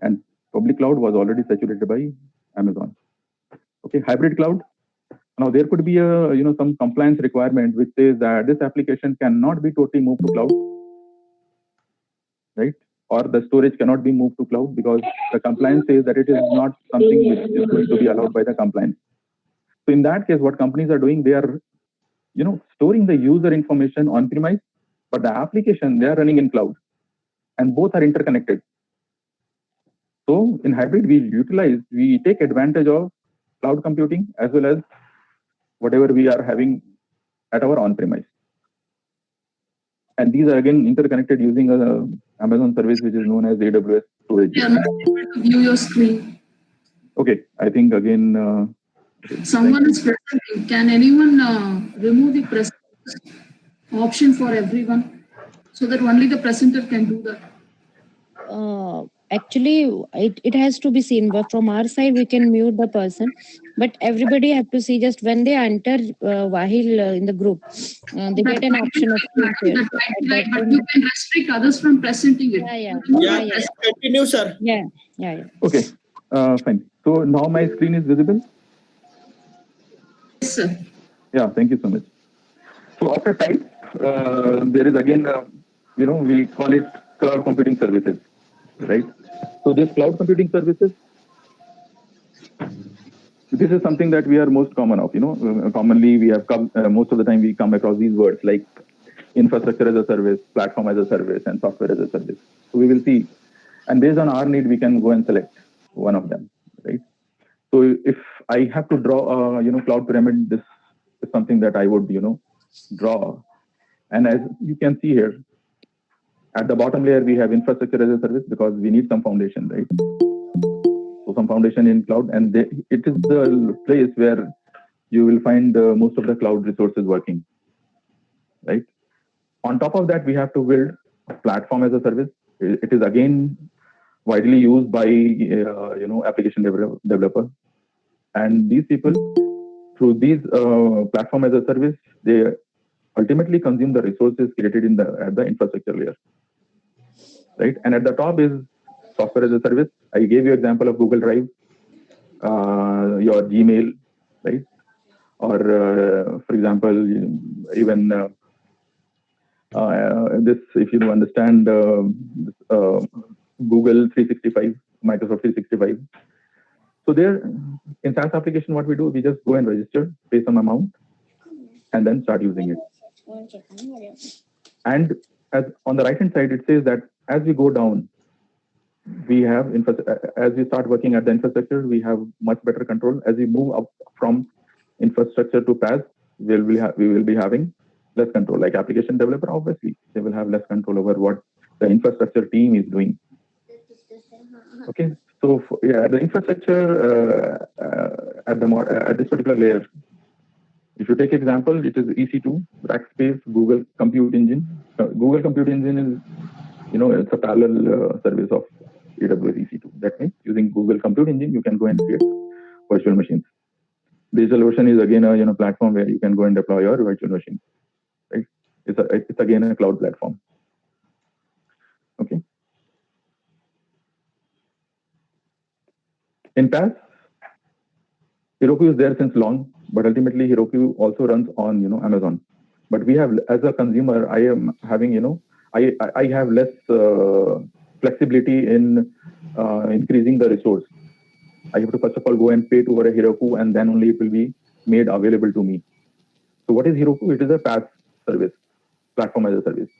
And public cloud was already saturated by Amazon. Okay, hybrid cloud. Now there could be a some compliance requirement which says that this application cannot be totally moved to cloud, right? Or the storage cannot be moved to cloud because the compliance says that it is not something which is going to be allowed by the compliance. So in that case, what companies are doing, they are storing the user information on premise, but the application they are running in cloud, and both are interconnected. So in hybrid, we take advantage of cloud computing as well as whatever we are having at our on-premise. And these are again interconnected using a Amazon service which is known as AWS storage. We are not able to view your screen. Okay, I think again. Someone is presenting. Can anyone remove the present option for everyone so that only the presenter can do that? Actually, it has to be seen, but from our side we can mute the person, but everybody have to see just when they enter while in the group, they get an option of screen share. Right, but you can restrict others from presenting it. Yeah. Continue, sir. Yeah. Okay, fine. So now my screen is visible. Yes, sir. Yeah, thank you so much. So after type, there is again, we call it cloud computing services, right? So this cloud computing services, this is something that we are most common of, commonly we have come, most of the time we come across these words like infrastructure as a service, platform as a service, and software as a service. So we will see, and based on our need, we can go and select one of them, right? So if I have to draw a, cloud pyramid, this is something that I would, draw. And as you can see here, at the bottom layer, we have infrastructure as a service because we need some foundation, right? So some foundation in cloud, and it is the place where you will find most of the cloud resources working, right? On top of that, we have to build a platform as a service. It is again widely used by application developer, and these people through these platform as a service, they ultimately consume the resources created at the infrastructure layer, right? And at the top is software as a service. I gave you example of Google Drive, your Gmail, right? Or for example, even this, if you understand Google 365, Microsoft 365. So there, in SaaS application, what we do, we just go and register, pay some amount, and then start using it. And on the right hand side, it says that as we go down, we have as we start working at the infrastructure, we have much better control. As we move up from infrastructure to PaaS, we will be having less control. Like application developer, obviously, they will have less control over what the infrastructure team is doing. Okay, so the infrastructure at this particular layer, if you take example, it is EC2, Rackspace, Google Compute Engine. Google Compute Engine is, it's a parallel service of AWS EC2. That means using Google Compute Engine, you can go and create virtual machines. DigitalOcean is again a platform where you can go and deploy your virtual machines. Right? It's again a cloud platform. Okay. In PaaS, Heroku is there since long, but ultimately Heroku also runs on Amazon. But we have, as a consumer, I am having I have less flexibility in increasing the resource. I have to first of all go and pay to a Heroku, and then only it will be made available to me. So what is Heroku? It is a PaaS service, platform as a service.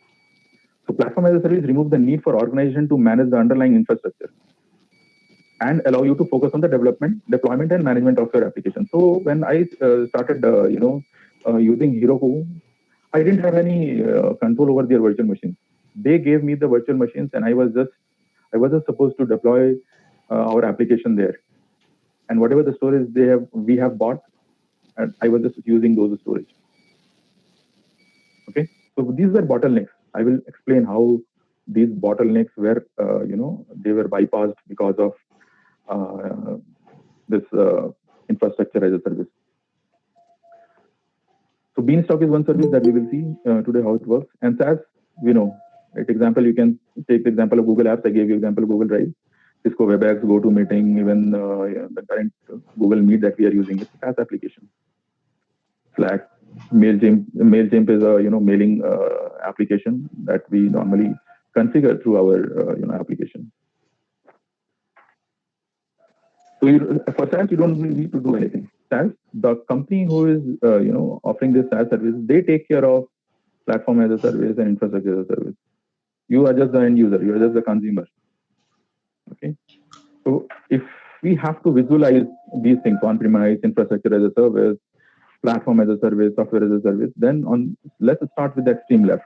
So platform as a service removes the need for organization to manage the underlying infrastructure and allow you to focus on the development, deployment, and management of your application. So when I started, using Heroku, I didn't have any control over their virtual machines. They gave me the virtual machines, and I was just supposed to deploy our application there. And whatever the storage we have bought, and I was just using those storage. Okay, so these were bottlenecks. I will explain how these bottlenecks were, they were bypassed because of this infrastructure as a service. So Beanstalk is one service that we will see today how it works. And SaaS, right? Example, you can take the example of Google Apps. I gave you example of Google Drive, Cisco WebEx, GoToMeeting, even the current Google Meet that we are using. It's a SaaS application. Slack, Mailchimp. Mailchimp is a mailing application that we normally configure through our application. So for SaaS, you don't need to do anything. SaaS, the company who is offering this SaaS service, they take care of platform as a service and infrastructure as a service. You are just the end user. You are just the consumer. Okay. So if we have to visualize these things, on-premise, infrastructure as a service, platform as a service, software as a service, then let's start with the extreme left.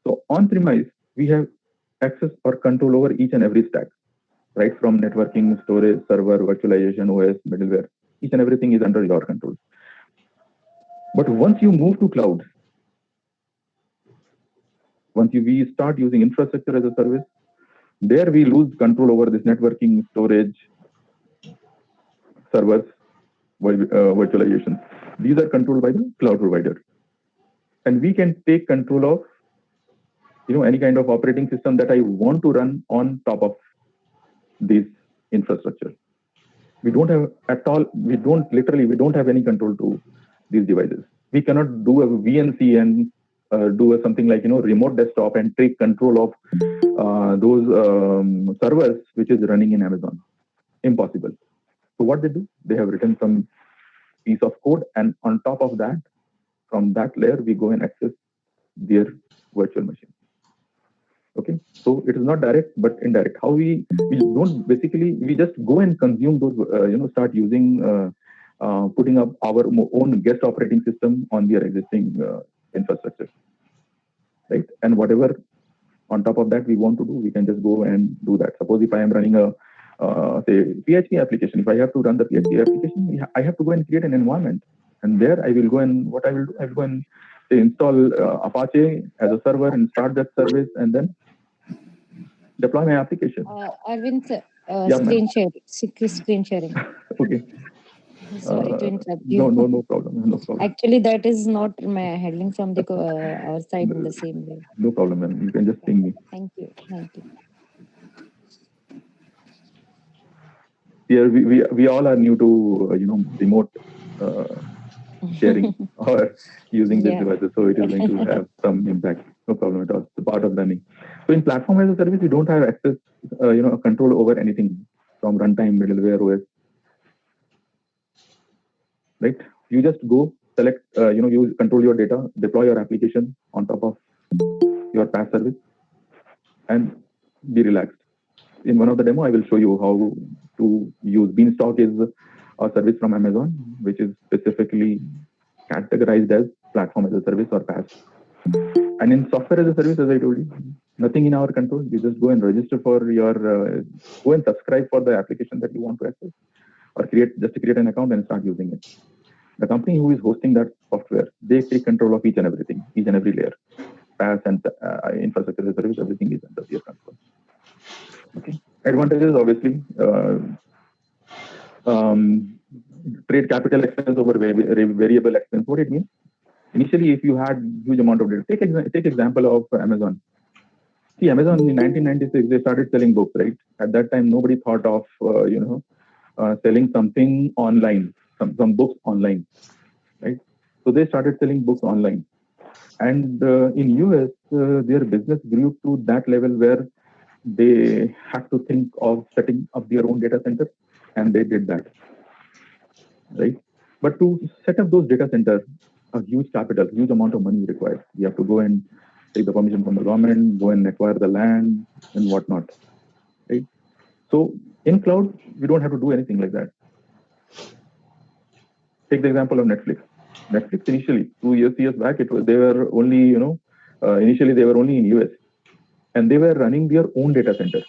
So on-premise, we have access or control over each and every stack, right from networking, storage, server, virtualization, OS, middleware. Each and everything is under your control. But once you move to cloud, we start using infrastructure as a service, there we lose control over this networking, storage, servers, virtualization. These are controlled by the cloud provider. And we can take control of any kind of operating system that I want to run on top of this infrastructure. We don't have any control to these devices. We cannot do a VNC and do something like remote desktop and take control of those servers which is running in Amazon. Impossible. So what they do, they have written some piece of code, and on top of that, from that layer, we go and access their virtual machine. Okay, so it is not direct but indirect. How we just go and consume those, start using, putting up our own guest operating system on their existing infrastructure, right? And whatever on top of that we want to do, we can just go and do that. Suppose if I am running a say PHP application, if I have to run the PHP application, I have to go and create an environment, and there I will go and what I will do, I will go and say install Apache as a server and start that service, and then deploy my application. Arvind, Yeah, screen sharing. Okay. Sorry to interrupt you. No problem. Actually, that is not my handling from the our side in the same way. No problem, man. You can just ping me. Thank you. Here we all are new to remote sharing or using these devices, so it is going to have some impact. No problem at all. It's a part of learning. So in platform as a service, we don't have access, control over anything from runtime, middleware, OS. Right? You just go select, you control your data, deploy your application on top of your PaaS service, and be relaxed. In one of the demo, I will show you how to use Beanstalk is a service from Amazon, which is specifically categorized as platform as a service or PaaS. And in software as a service, as I told you, nothing in our control. You just go and register for your, go and subscribe for the application that you want to access, or create an account and start using it. The company who is hosting that software, they take control of each and everything, each and every layer. PaaS and infrastructure as a service, everything is under their control. Okay. Advantages, obviously, trade capital expense over variable expense. What it means? Initially, if you had huge amount of data, take example of Amazon. See, Amazon in 1996, they started selling books, right? At that time, nobody thought of, selling something online, some books online, right? So they started selling books online. And in US, their business grew to that level where they had to think of setting up their own data center, and they did that, right? But to set up those data centers, a huge amount of money required. You have to go and take the permission from the government, go and acquire the land and whatnot, right? So in cloud, we don't have to do anything like that. Take the example of Netflix. Netflix initially, 2 years back, they were only, initially they were only in US, and they were running their own data center.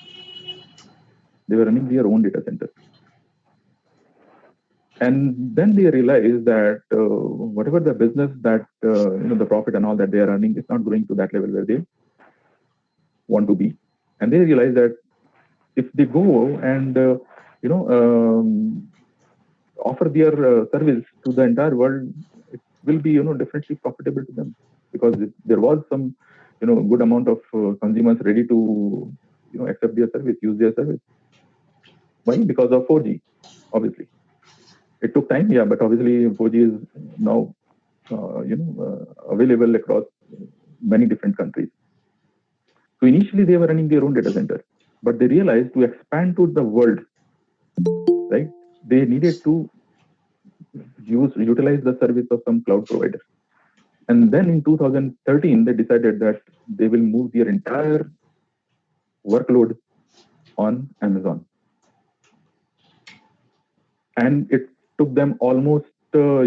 And then they realized that whatever the business that, the profit and all that they are earning is not going to that level where they want to be. And they realized that if they go and, offer their service to the entire world, it will be, definitely profitable to them, because there was some, good amount of consumers ready to, accept their service, use their service. Why? Because of 4G, obviously. It took time, yeah, but obviously 4G is now available across many different countries. So initially they were running their own data center, but they realized to expand to the world, right? They needed to utilize the service of some cloud provider. And then in 2013, they decided that they will move their entire workload on Amazon. And it took them almost 5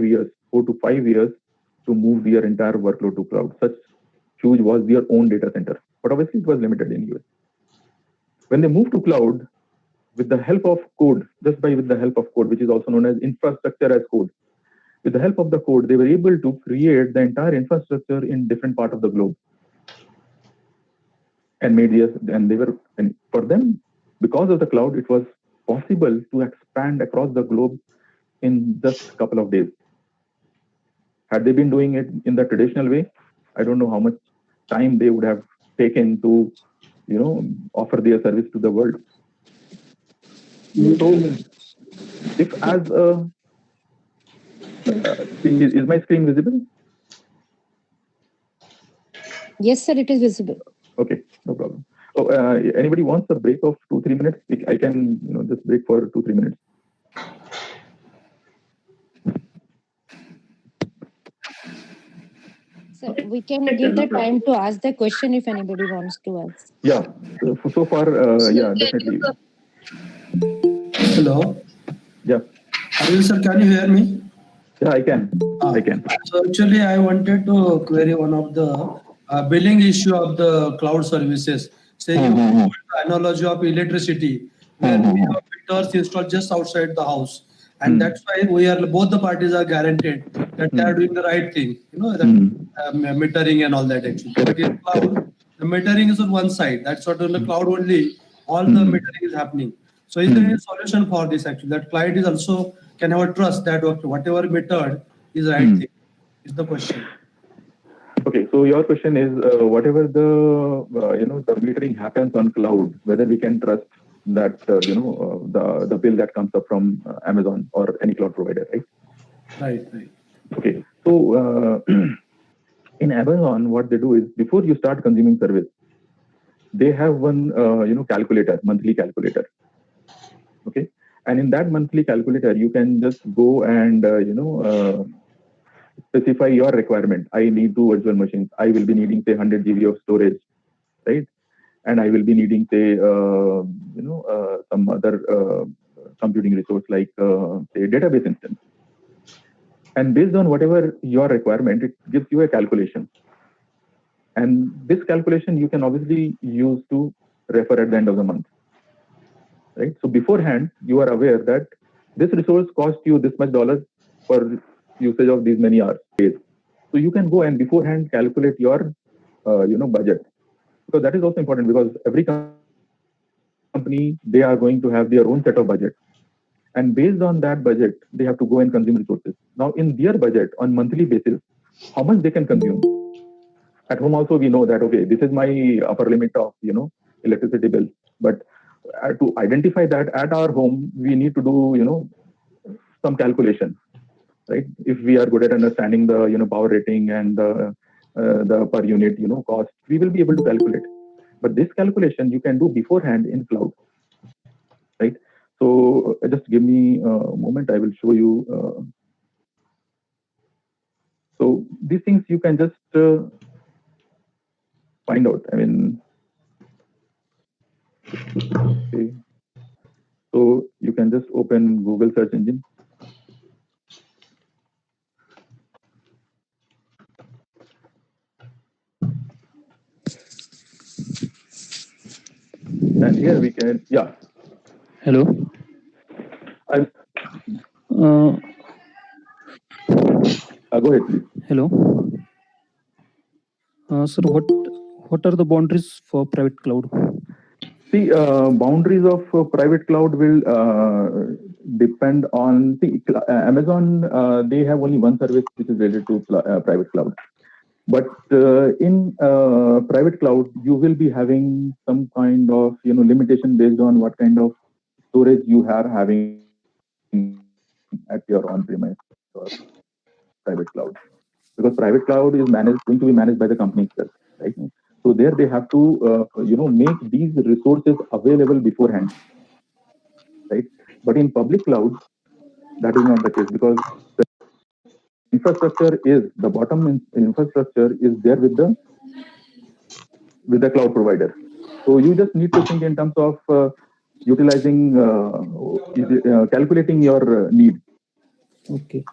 years, 4 to 5 years to move their entire workload to cloud. Such huge was their own data center, but obviously it was limited in US. When they moved to cloud, with the help of code, with the help of code, which is also known as infrastructure as code, with the help of the code, they were able to create the entire infrastructure in different parts of the globe. And for them, because of the cloud, it was possible to expand across the globe in just a couple of days. Had they been doing it in the traditional way, I don't know how much time they would have taken to, offer their service to the world. So, if as a is my screen visible? Yes, sir, it is visible. Okay, no problem. So, anybody wants a break of 2-3 minutes? I can, just break for 2-3 minutes. Sir, we can give the time to ask the question if anybody wants to ask. Yeah. So far, yeah, definitely. Hello. Yeah. Arvind sir, can you hear me? Yeah, I can. I can. So actually, I wanted to query one of the billing issue of the cloud services. Say you the analogy of electricity, where we have meters installed just outside the house, and that's why both the parties are guaranteed that they are doing the right thing. Metering and all that actually. But in cloud, the metering is on one side. That's what on the cloud only all the metering is happening. So is there any solution for this actually? That client is also can have a trust that whatever metered is the right thing. Is the question. Okay, so your question is whatever the the metering happens on cloud, whether we can trust that the bill that comes up from Amazon or any cloud provider, right? Right. Okay, so in Amazon, what they do is before you start consuming service, they have one calculator, monthly calculator. Okay, and in that monthly calculator, you can just go and specify your requirement. I need 2 virtual machines. I will be needing say 100 GB of storage, right? And I will be needing say some other computing resource like say database instance. And based on whatever your requirement, it gives you a calculation. And this calculation you can obviously use to refer at the end of the month, right? So beforehand, you are aware that this resource costs you this much dollars for usage of these many hours, days. So you can go and beforehand calculate your, budget, because that is also important because every company, they are going to have their own set of budget. And based on that budget, they have to go and consume resources. Now in their budget on monthly basis, how much they can consume. At home also, we know that, okay, this is my upper limit of, electricity bill. But to identify that at our home, we need to do, some calculation, right? If we are good at understanding the, power rating and the per unit, cost, we will be able to calculate. But this calculation you can do beforehand in cloud, right? So just give me a moment. I will show you. So these things you can just find out. I mean, okay. So you can just open Google search engine. And here we can, yeah. Hello. Go ahead, please. Hello. Sir, what are the boundaries for private cloud? See, boundaries of private cloud will depend on, Amazon, they have only one service which is related to private cloud. But in private cloud, you will be having some kind of, limitation based on what kind of storage you are having at your on-premise or private cloud, because private cloud is going to be managed by the company itself, right? So there they have to make these resources available beforehand, right? But in public cloud, that is not the case, because the infrastructure is the bottom infrastructure is there with the cloud provider. So you just need to think in terms of utilizing, calculating your need, Okay.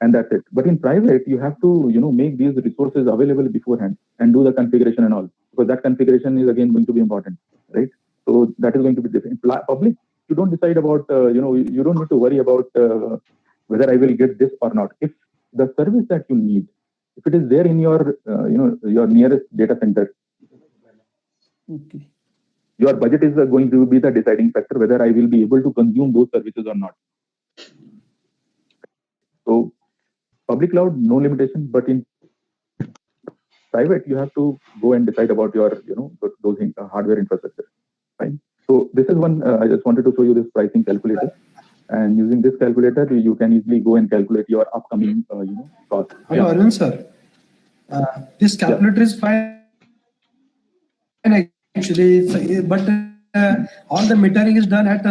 and that's it. But in private, you have to make these resources available beforehand and do the configuration and all, because that configuration is again going to be important, right? So that is going to be different. Public, you don't decide about you don't need to worry about whether I will get this or not. If the service that you need, if it is there in your your nearest data center, Okay. your budget is going to be the deciding factor whether I will be able to consume those services or not. So public cloud, no limitation, but in private, you have to go and decide about your those hardware infrastructure. Fine. So this is one. I just wanted to show you this pricing calculator, and using this calculator, you can easily go and calculate your upcoming cost. Hello, Arvind sir. This calculator is fine actually, but all the metering is done at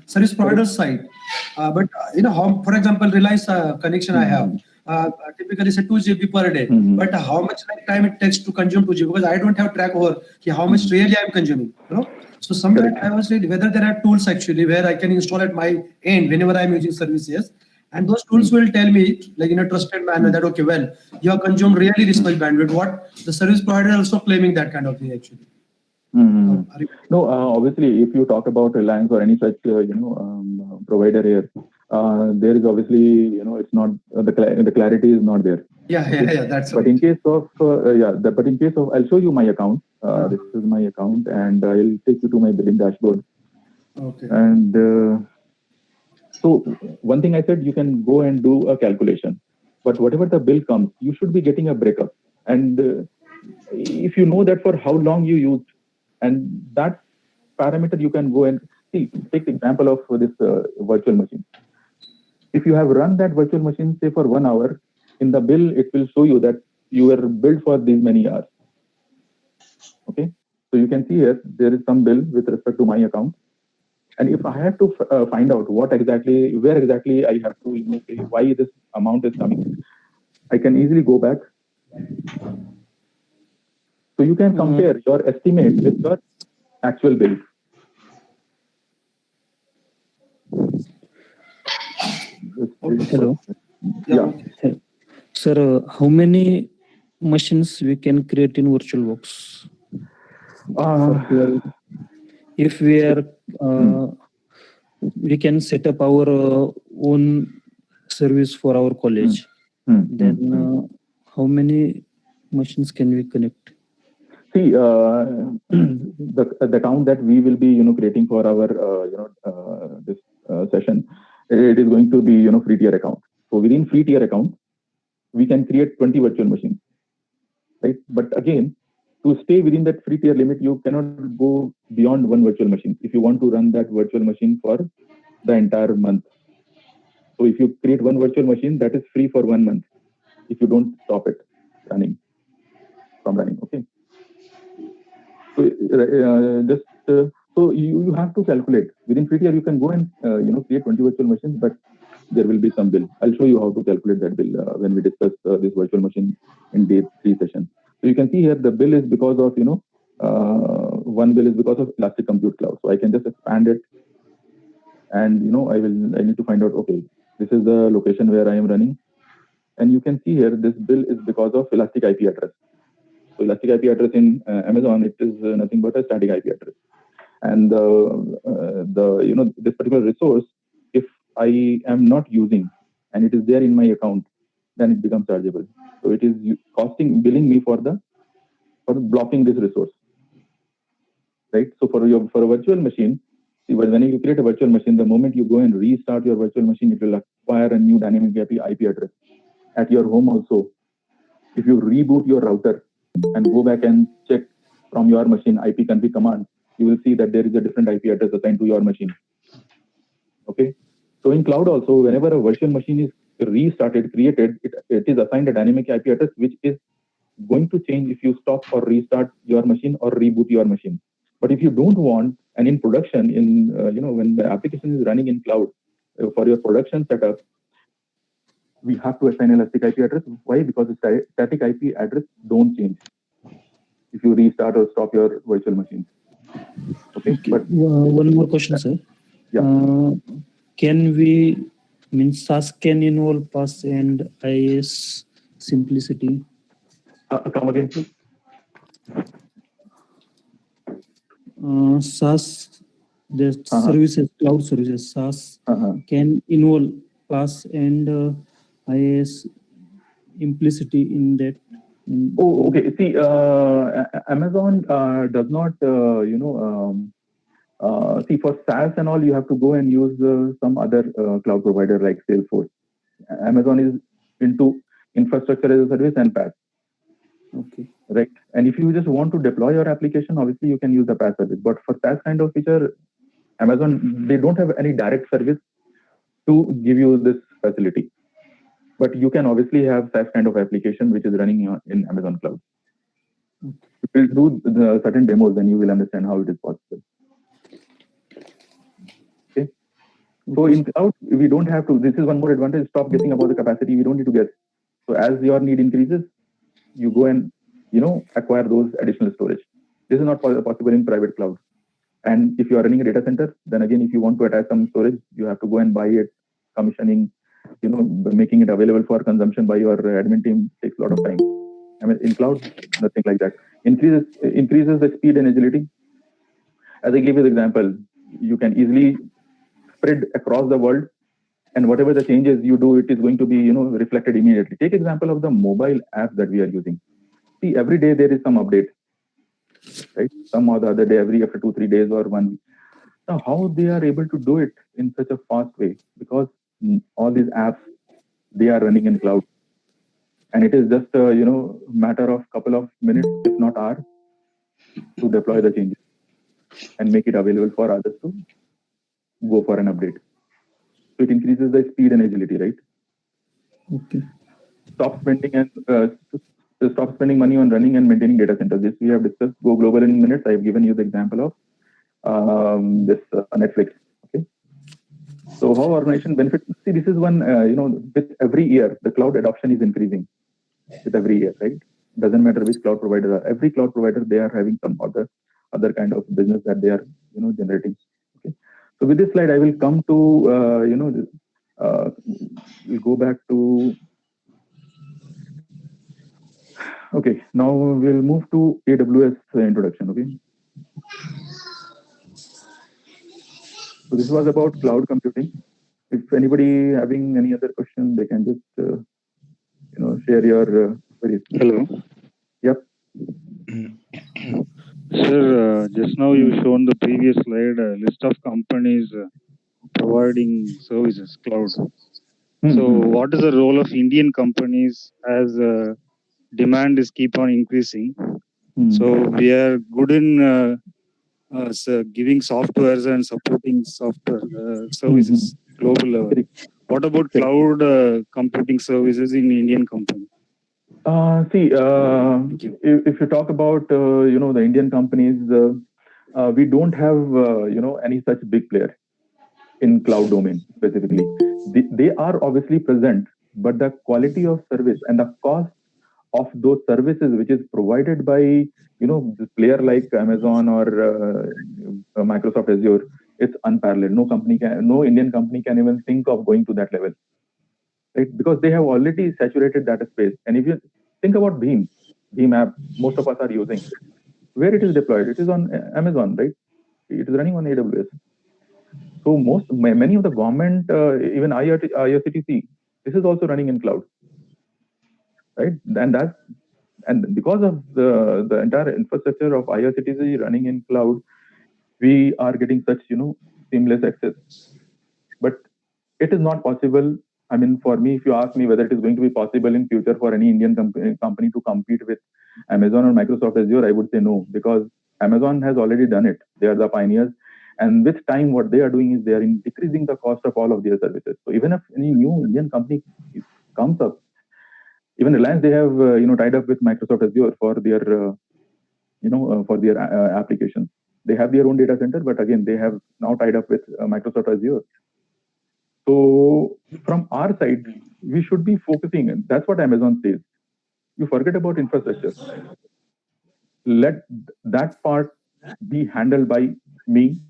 service provider side. But how, for example, Reliance connection I have. Typically say 2 GB per day, but how much time it takes to consume 2 GB, because I don't have track over how much really I'm consuming. So somewhere I was reading whether there are tools actually where I can install at my end whenever I'm using services, and those tools will tell me like in a trusted manner that okay, well, you have consumed really this much bandwidth. What the service provider is also claiming that kind of thing actually. No, obviously, if you talk about Reliance or any such provider here, there is obviously it's not the clarity is not there. Yeah, that's but right. in case of but in case of, I'll show you my account. This is my account, and I'll take you to my billing dashboard. Okay. And so one thing I said, you can go and do a calculation, but whatever the bill comes, you should be getting a breakup. And if you know that for how long you used, and that parameter you can go and see. Take the example of this virtual machine. If you have run that virtual machine, say for 1 hour, in the bill, it will show you that you were billed for these many hours. Okay. So you can see here, there is some bill with respect to my account. And if I have to find out where exactly I have to, why this amount is coming, I can easily go back. So you can compare your estimate with your actual bill. Hello. Yeah. Sir, how many machines we can create in VirtualBox? If we are, we can set up our own service for our college, then how many machines can we connect? See, the account that we will be, creating for our, this session, it is going to be, free tier account. So within free tier account, we can create 20 virtual machines, right? But again, to stay within that free tier limit, you cannot go beyond one virtual machine if you want to run that virtual machine for the entire month. So if you create one virtual machine, that is free for 1 month if you don't stop it running. Okay. So so you have to calculate within free tier. You can go and create 20 virtual machines, but there will be some bill. I'll show you how to calculate that bill when we discuss this virtual machine in day 3 session. So you can see here the bill is because of one bill is because of Elastic Compute Cloud. So I can just expand it, and I need to find out, okay, this is the location where I am running, and you can see here this bill is because of Elastic IP address. So Elastic IP address in Amazon, it is nothing but a static IP address. And this particular resource, if I am not using and it is there in my account, then it becomes chargeable. So it is billing me for blocking this resource, right? So for a virtual machine, when you create a virtual machine, the moment you go and restart your virtual machine, it will acquire a new dynamic IP address. At your home also, if you reboot your router and go back and check from your machine IP config command, you will see that there is a different IP address assigned to your machine. Okay. So in cloud also, whenever a virtual machine is restarted, created, it is assigned a dynamic IP address, which is going to change if you stop or restart your machine or reboot your machine. But if you don't want, and in production, when the application is running in cloud, for your production setup, we have to assign elastic IP address. Why? Because the static IP address don't change if you restart or stop your virtual machine. Okay. But one more question, sir. Yeah. Can we SAS can involve PAS and IIS simplicity? Come again, please. SAS, the services, cloud services, SAS can involve PAS and IIS implicity in that. Oh, okay. See, Amazon does not, see, for SaaS and all, you have to go and use some other cloud provider like Salesforce. Amazon is into infrastructure as a service and PaaS. Okay. Right. And if you just want to deploy your application, obviously you can use the PaaS service. But for SaaS kind of feature, Amazon, they don't have any direct service to give you this facility. But you can obviously have SaaS kind of application which is running in Amazon Cloud. We'll do the certain demos, then you will understand how it is possible. Okay. So in cloud, we don't have to. This is one more advantage. Stop guessing about the capacity. We don't need to guess. So as your need increases, you go and acquire those additional storage. This is not possible in private cloud. And if you are running a data center, then again, if you want to attach some storage, you have to go and buy it, commissioning, making it available for consumption by your admin team takes a lot of time. I mean, in cloud, nothing like that. Increases the speed and agility. As I gave you the example, you can easily spread across the world, and whatever the changes you do, it is going to be reflected immediately. Take example of the mobile app that we are using. See, every day there is some update, right? Some or the other day, after 2-3 days or 1 week. Now, how they are able to do it in such a fast way? Because all these apps, they are running in cloud, and it is just a matter of couple of minutes, if not hours, to deploy the changes and make it available for others to go for an update. So it increases the speed and agility, right? Okay. Stop spending money on running and maintaining data centers. This we have discussed. Go global in minutes. I have given you the example of this Netflix. Okay. So how organization benefits? See, this is one. With every year, the cloud adoption is increasing. With every year, right? Doesn't matter which cloud provider are. Every cloud provider, they are having some other kind of business that they are generating. Okay. So with this slide, I will come to we'll go back to. Okay, now we'll move to AWS introduction. Okay. So this was about cloud computing. If anybody having any other question, they can just share your queries. Hello. Yep. Sir, just now you shown the previous slide list of companies providing services, cloud. So what is the role of Indian companies as demand is keep on increasing? So we are good in giving softwares and supporting software services global level. What about cloud computing services in Indian company? See, if you talk about the Indian companies, we don't have any such big player in cloud domain specifically. They are obviously present, but the quality of service and the cost of those services which is provided by this player like Amazon or Microsoft Azure, it's unparalleled. No Indian company can even think of going to that level, right? Because they have already saturated that space. And if you think about Beam app, most of us are using. Where it is deployed? It is on Amazon, right? It is running on AWS. So many of the government, even IRCTC, this is also running in cloud, right? And because of the entire infrastructure of IRCTC running in cloud, we are getting such seamless access. But it is not possible. I mean, for me, if you ask me whether it is going to be possible in future for any Indian company to compete with Amazon or Microsoft Azure, I would say no, because Amazon has already done it. They are the pioneers. And with time, what they are doing is they are decreasing the cost of all of their services. So even if any new Indian company comes up, even Reliance, they have tied up with Microsoft Azure for their applications. They have their own data center, but again, they have now tied up with Microsoft Azure. So from our side, we should be focusing, and that's what Amazon says. You forget about infrastructure. Let that part be handled by me,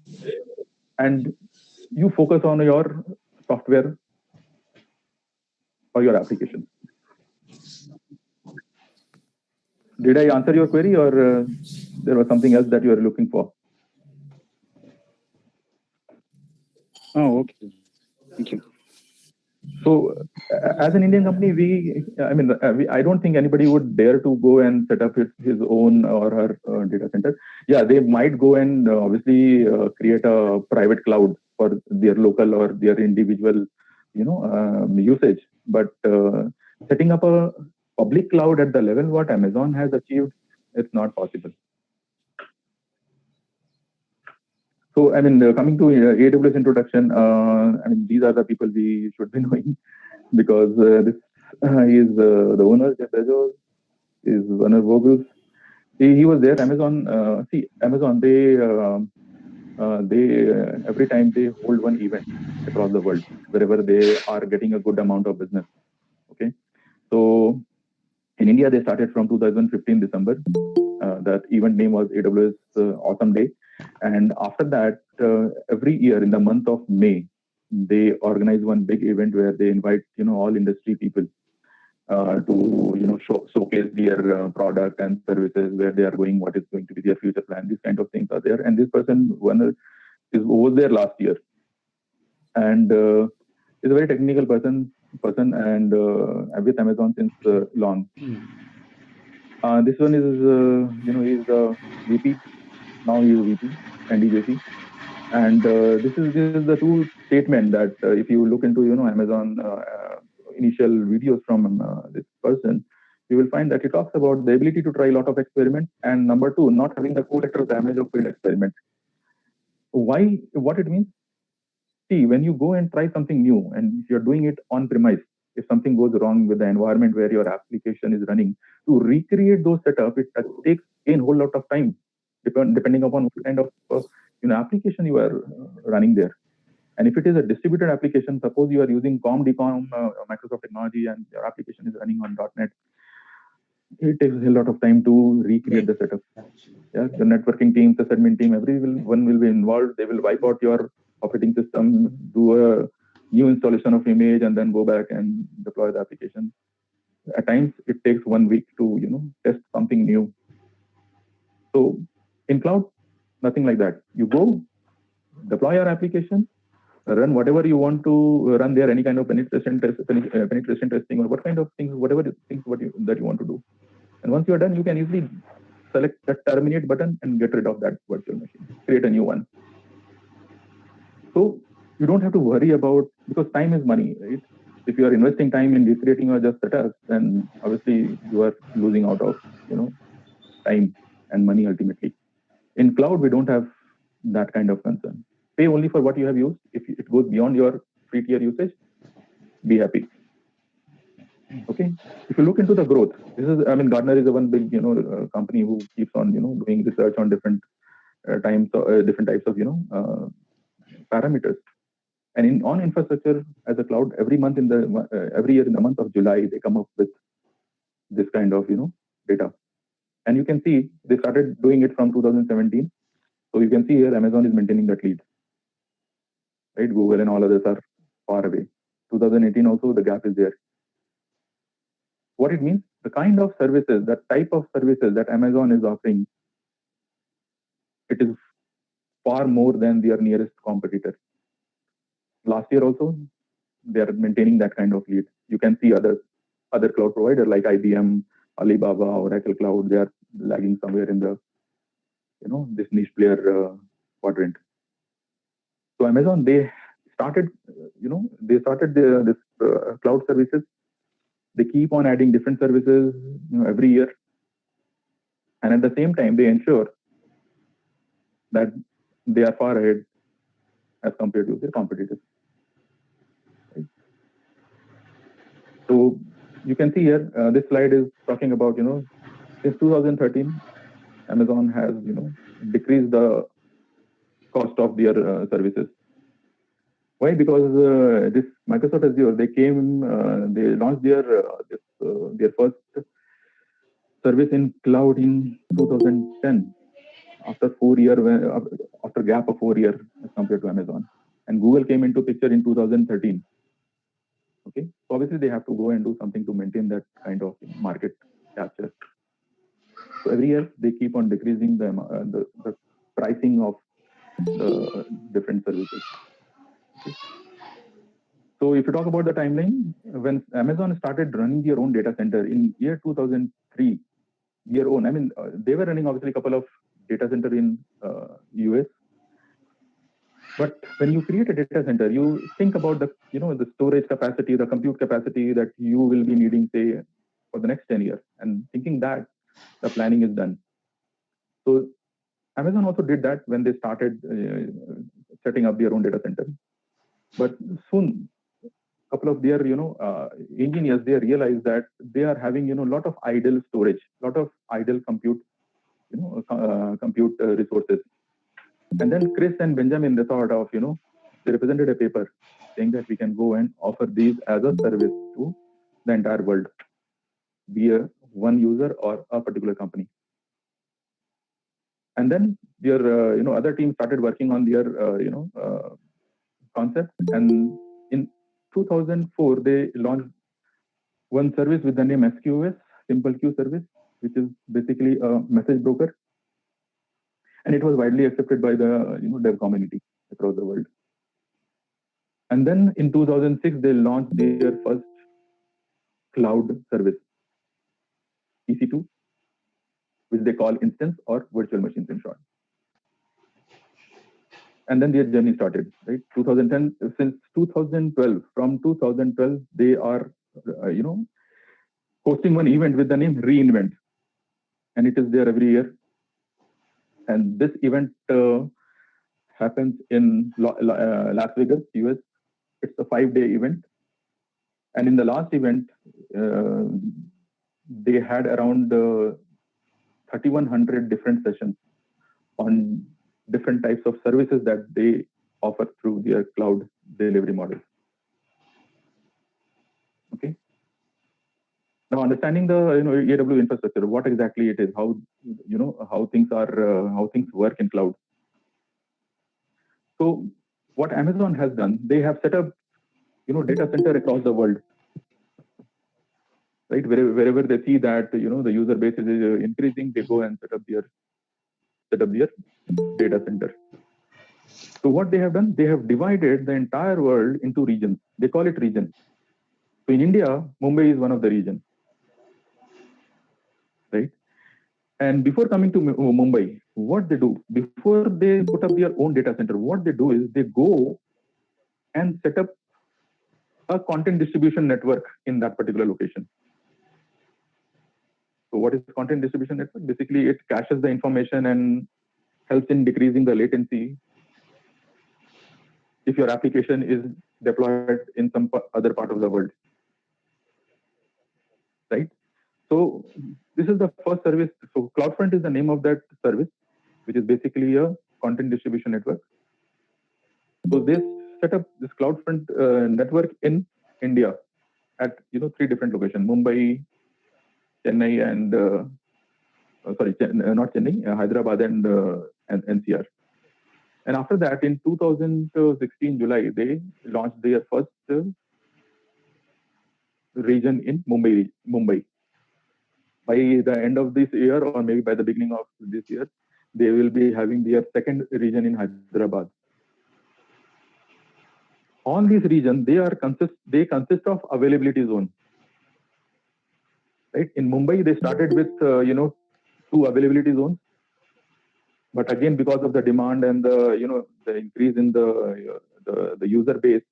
and you focus on your software or your application. Did I answer your query, or there was something else that you were looking for? Oh, okay. Thank you. So, as an Indian company, I don't think anybody would dare to go and set up his own or her data center. Yeah, they might go and obviously create a private cloud for their local or their individual, usage. But setting up a public cloud at the level what Amazon has achieved, it's not possible. So, coming to AWS introduction, these are the people we should be knowing, because this is the owner, Jeff Bezos, is Werner Vogels. He was there. Amazon, Amazon, they every time they hold one event across the world, wherever they are getting a good amount of business. Okay, so in India, they started from 2015 December. That event name was AWS Awesome Day. And after that, every year in the month of May, they organize one big event where they invite, all industry people to, showcase their product and services, where they are going, what is going to be their future plan. These kind of things are there. And this person, Werner, was there last year, and is a very technical person, and with Amazon since long. This one is, he's the VP. Now he is VP, NDJC. And this is the two statement that if you look into, Amazon initial videos from this person, you will find that he talks about the ability to try a lot of experiments, and number two, not having the collateral damage of failed experiment. Why? What it means? See, when you go and try something new, and if you're doing it on premise, if something goes wrong with the environment where your application is running, to recreate those setup, it takes a whole lot of time, depending upon what kind of application you are running there. And if it is a distributed application, suppose you are using COM/DCOM Microsoft technology, and your application is running on .NET, it takes a lot of time to recreate the setup. Yeah, the networking team, the admin team, everyone will be involved. They will wipe out your operating system, do a new installation of image, and then go back and deploy the application. At times, it takes 1 week to test something new. So in cloud, nothing like that. You go, deploy your application, run whatever you want to run there, any kind of penetration testing, or what kind of things, whatever things that you want to do. And once you are done, you can easily select that terminate button and get rid of that virtual machine, create a new one. So you don't have to worry about, because time is money, right? If you are investing time in recreating or just setups, then obviously you are losing out of time and money ultimately. In cloud, we don't have that kind of concern. Pay only for what you have used. If it goes beyond your free tier usage, be happy. Okay. If you look into the growth, Gartner is the one big company who keeps on doing research on different different types of parameters. And on infrastructure as a cloud, every year in the month of July, they come up with this kind of data. And you can see they started doing it from 2017. So you can see here Amazon is maintaining that lead. Right? Google and all others are far away. 2018 also, the gap is there. What it means, the kind of services, the type of services that Amazon is offering, it is far more than their nearest competitor. Last year also, they are maintaining that kind of lead. You can see other cloud providers like IBM, Alibaba, Oracle Cloud, they are lagging somewhere in the this niche player quadrant. So Amazon, they started this cloud services. They keep on adding different services every year, and at the same time they ensure that they are far ahead as compared to their competitors. Right? So you can see here, this slide is talking about, since 2013, Amazon has, decreased the cost of their services. Why? Because this Microsoft Azure, they launched their first service in cloud in 2010, after gap of 4 years as compared to Amazon. And Google came into picture in 2013. Okay, so obviously they have to go and do something to maintain that kind of market capture. So every year they keep on decreasing the pricing of the different services. Okay. So if you talk about the timeline, when Amazon started running their own data center in year 2003, their own, they were running obviously a couple of data center in US. But when you create a data center, you think about the storage capacity, the compute capacity that you will be needing, say, for the next 10 years. And thinking that, the planning is done. So Amazon also did that when they started setting up their own data center. But soon, a couple of their engineers, they realized that they are having a lot of idle storage, lot of idle compute resources. And then Chris and Benjamin, they thought of, they represented a paper saying that we can go and offer these as a service to the entire world, be a one user or a particular company. And then their, other teams started working on their, concept. And in 2004, they launched one service with the name SQS, Simple Queue Service, which is basically a message broker. And it was widely accepted by the dev community across the world. And then in 2006, they launched their first cloud service, EC2, which they call instance or virtual machines in short. And then their journey started, right? 2010, since 2012, from 2012, they are, hosting one event with the name reInvent. And it is there every year. And this event happens in Las Vegas, US. It's a 5-day event. And in the last event, they had around 3,100 different sessions on different types of services that they offer through their cloud delivery model. Okay. Now, understanding the AWS infrastructure, what exactly it is, how things work in cloud. So, what Amazon has done, they have set up data center across the world, right? Wherever they see that the user base is increasing, they go and set up their data center. So what they have done, they have divided the entire world into regions. They call it regions. So in India, Mumbai is one of the regions, right? And before coming to Mumbai, what they do, before they put up their own data center, what they do is they go and set up a content distribution network in that particular location. So what is content distribution network? Basically, it caches the information and helps in decreasing the latency if your application is deployed in some other part of the world, right? So this is the first service. So CloudFront is the name of that service, which is basically a content distribution network. So they set up this CloudFront network in India at 3 different locations: Mumbai, Chennai, and not Chennai, Hyderabad and NCR. And after that, in 2016 July, they launched their first region in Mumbai. By the end of this year, or maybe by the beginning of this year, they will be having their second region in Hyderabad. On this region, they consist of availability zones. Right? In Mumbai, they started with 2 availability zones. But again, because of the demand and the increase in the user base,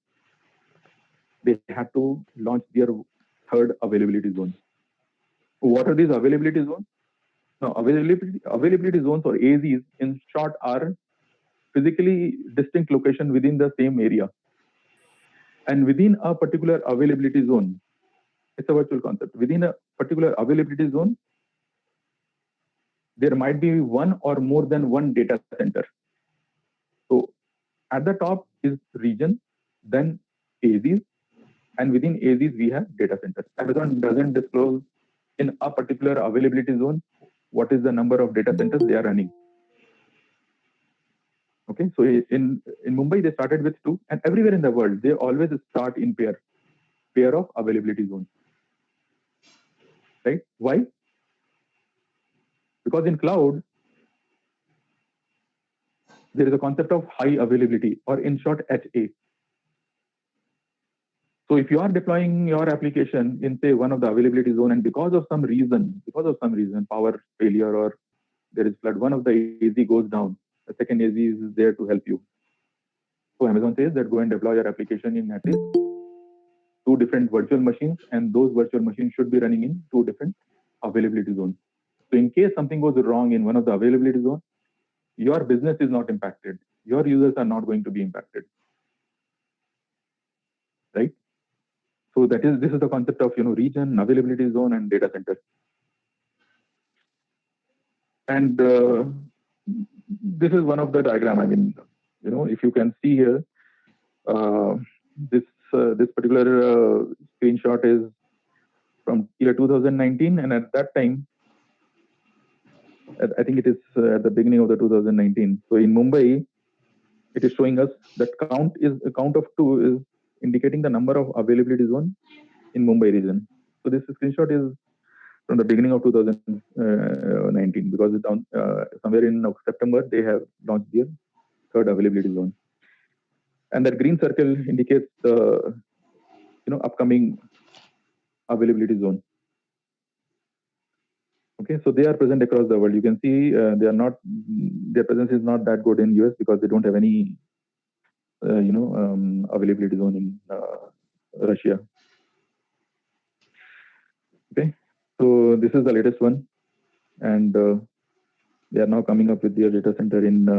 they had to launch their third availability zone. What are these availability zones? Now, availability zones, or AZs, in short, are physically distinct location within the same area. And within a particular availability zone, it's a virtual concept. Within a particular availability zone, there might be one or more than one data center. So at the top is region, then AZs, and within AZs we have data centers. Amazon doesn't disclose in a particular availability zone what is the number of data centers they are running. Okay, so in Mumbai they started with 2, and everywhere in the world they always start in pair of availability zones. Right? Why? Because in cloud there is a concept of high availability, or in short HA. So if you are deploying your application in say one of the availability zone, and because of some reason, power failure or there is flood, one of the AZ goes down, the second AZ is there to help you. So Amazon says that go and deploy your application in at least 2 different virtual machines, and those virtual machines should be running in 2 different availability zones. So in case something goes wrong in one of the availability zones, your business is not impacted. Your users are not going to be impacted. Right? So this is the concept of region, availability zone, and data center. And this is one of the diagram. I mean, if you can see here, this particular screenshot is from year 2019, and at that time, I think it is at the beginning of the 2019. So in Mumbai, it is showing us that a count of 2 is indicating the number of availability zone in Mumbai region. So this screenshot is from the beginning of 2019, because somewhere in September they have launched their 3rd availability zone, and that green circle indicates the upcoming availability zone. Okay, so they are present across the world. You can see their presence is not that good in US because they don't have any availability zone in Russia. Okay, so this is the latest one, and they are now coming up with their data center in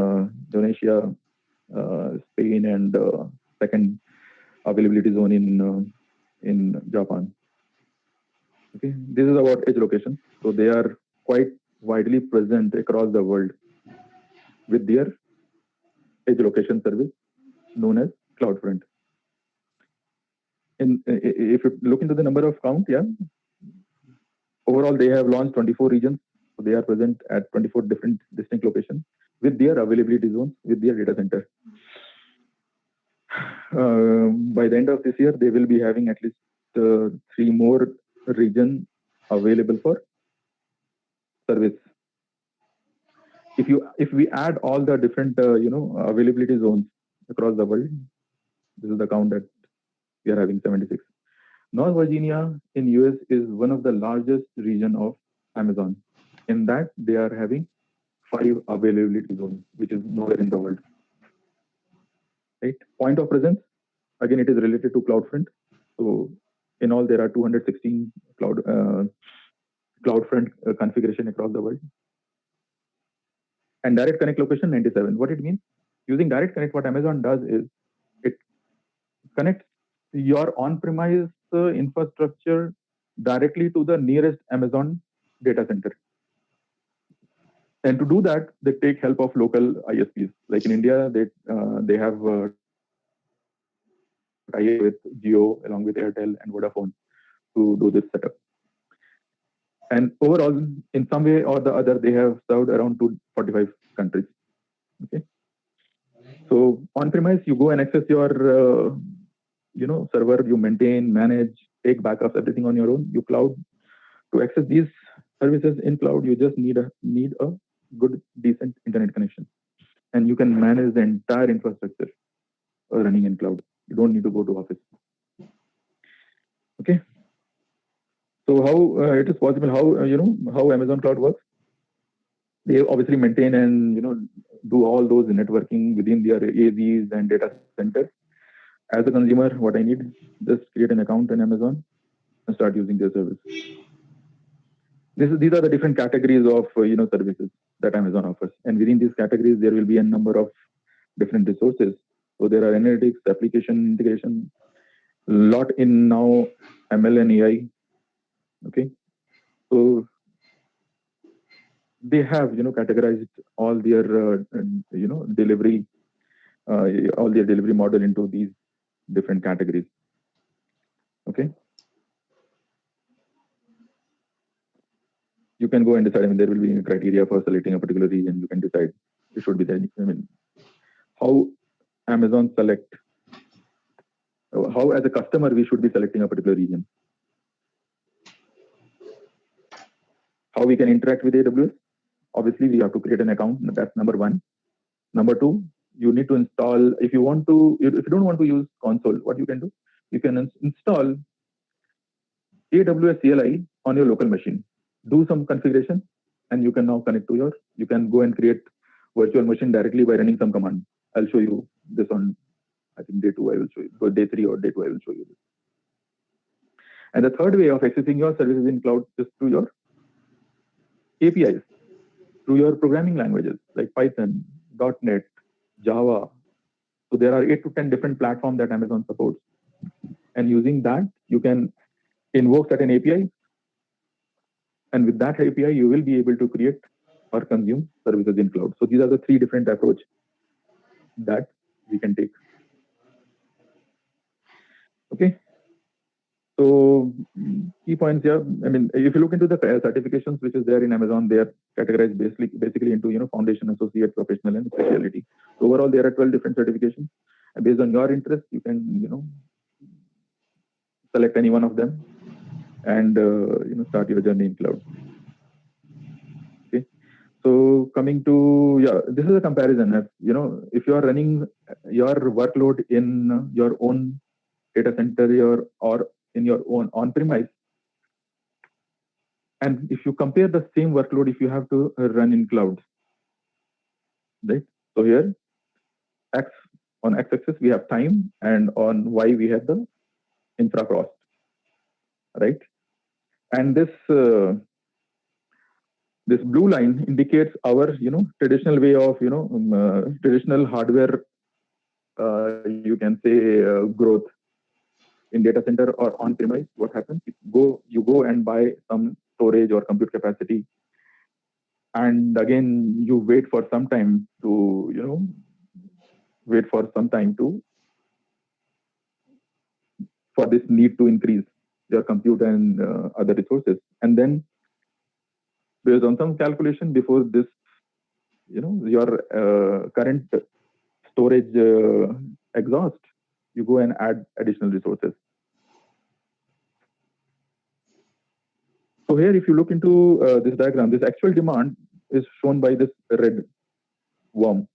Indonesia, Spain, and second availability zone in Japan. Okay, this is about edge location. So they are quite widely present across the world with their edge location service known as CloudFront. And if you look into the number of count, overall they have launched 24 regions. So they are present at 24 different distinct locations with their availability zones, with their data center. By the end of this year, they will be having at least 3 more regions available for service. If we add all the different availability zones across the world, this is the count that we are having 76. North Virginia in US is one of the largest region of Amazon. In that they are having 5 availability zones, which is nowhere in the world. Right? Point of presence, again it is related to CloudFront. So in all there are 216 CloudFront configuration across the world. And direct connect location 97. What it means? Using direct connect, what Amazon does is it connects your on-premise infrastructure directly to the nearest Amazon data center. And to do that, they take help of local ISPs. Like in India, they have tie with Jio along with Airtel and Vodafone to do this setup. And overall, in some way or the other, they have served around 245 countries. Okay. So on-premise, you go and access your server, you maintain, manage, take backups, everything on your own. You cloud. To access these services in cloud, you just need a good, decent internet connection. And you can manage the entire infrastructure running in cloud. You don't need to go to office. Okay. So how it is possible? How Amazon Cloud works? They obviously maintain and do all those networking within their AZs and data centers. As a consumer, what I need, just create an account in Amazon and start using their service. These are the different categories of services that Amazon offers, and within these categories there will be a number of different resources. So there are analytics, application integration, lot in now ML and AI. Okay, so they have categorized all their delivery, all their delivery model into these different categories. Okay, you can go and decide. I mean, there will be criteria for selecting a particular region. You can decide it should be there. I mean, how Amazon select, how as a customer we should be selecting a particular region. How we can interact with AWS? Obviously, we have to create an account. That's number one. Number two, you need to install. If you don't want to use console, what you can do? You can install AWS CLI on your local machine. Do some configuration, and you can now connect to you can go and create virtual machine directly by running some command. I'll show you this on, I think day 2 I will show you, or day 3 or day 2 I will show you this. And the third way of accessing your services in cloud is through your APIs, through your programming languages like Python, .NET, Java. So there are 8 to 10 different platforms that Amazon supports. And using that, you can invoke certain API. And with that API, you will be able to create or consume services in cloud. So these are the 3 different approaches that we can take. Okay. So key points here. I mean, if you look into the certifications which is there in Amazon, they are categorized basically into foundation, associate, professional, and specialty. So overall, there are 12 different certifications. And based on your interest, you can select any one of them and start your journey in cloud. Okay. So coming to this is a comparison. If you are running your workload in your own data center or in your own on-premise, and if you compare the same workload if you have to run in cloud, right? So here, on x-axis we have time, and on y we have the infra cost, right? And this this blue line indicates our traditional way of traditional hardware, you can say growth in data center or on-premise. What happens? You go and buy some storage or compute capacity, and again you wait for some time to for this need to increase your compute and other resources, and then based on some calculation before this your current storage exhaust, you go and add additional resources. So here, if you look into this diagram, this actual demand is shown by this red worm.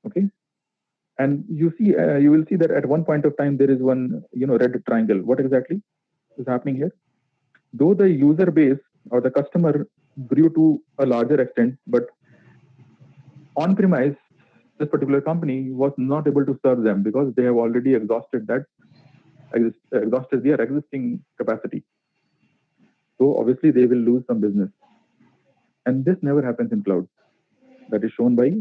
Okay, and you will see that at one point of time there is one red triangle. What exactly is happening here? Though the user base or the customer grew to a larger extent, but on-premise, this particular company was not able to serve them because they have already exhausted their existing capacity. So obviously they will lose some business. And this never happens in cloud. That is shown by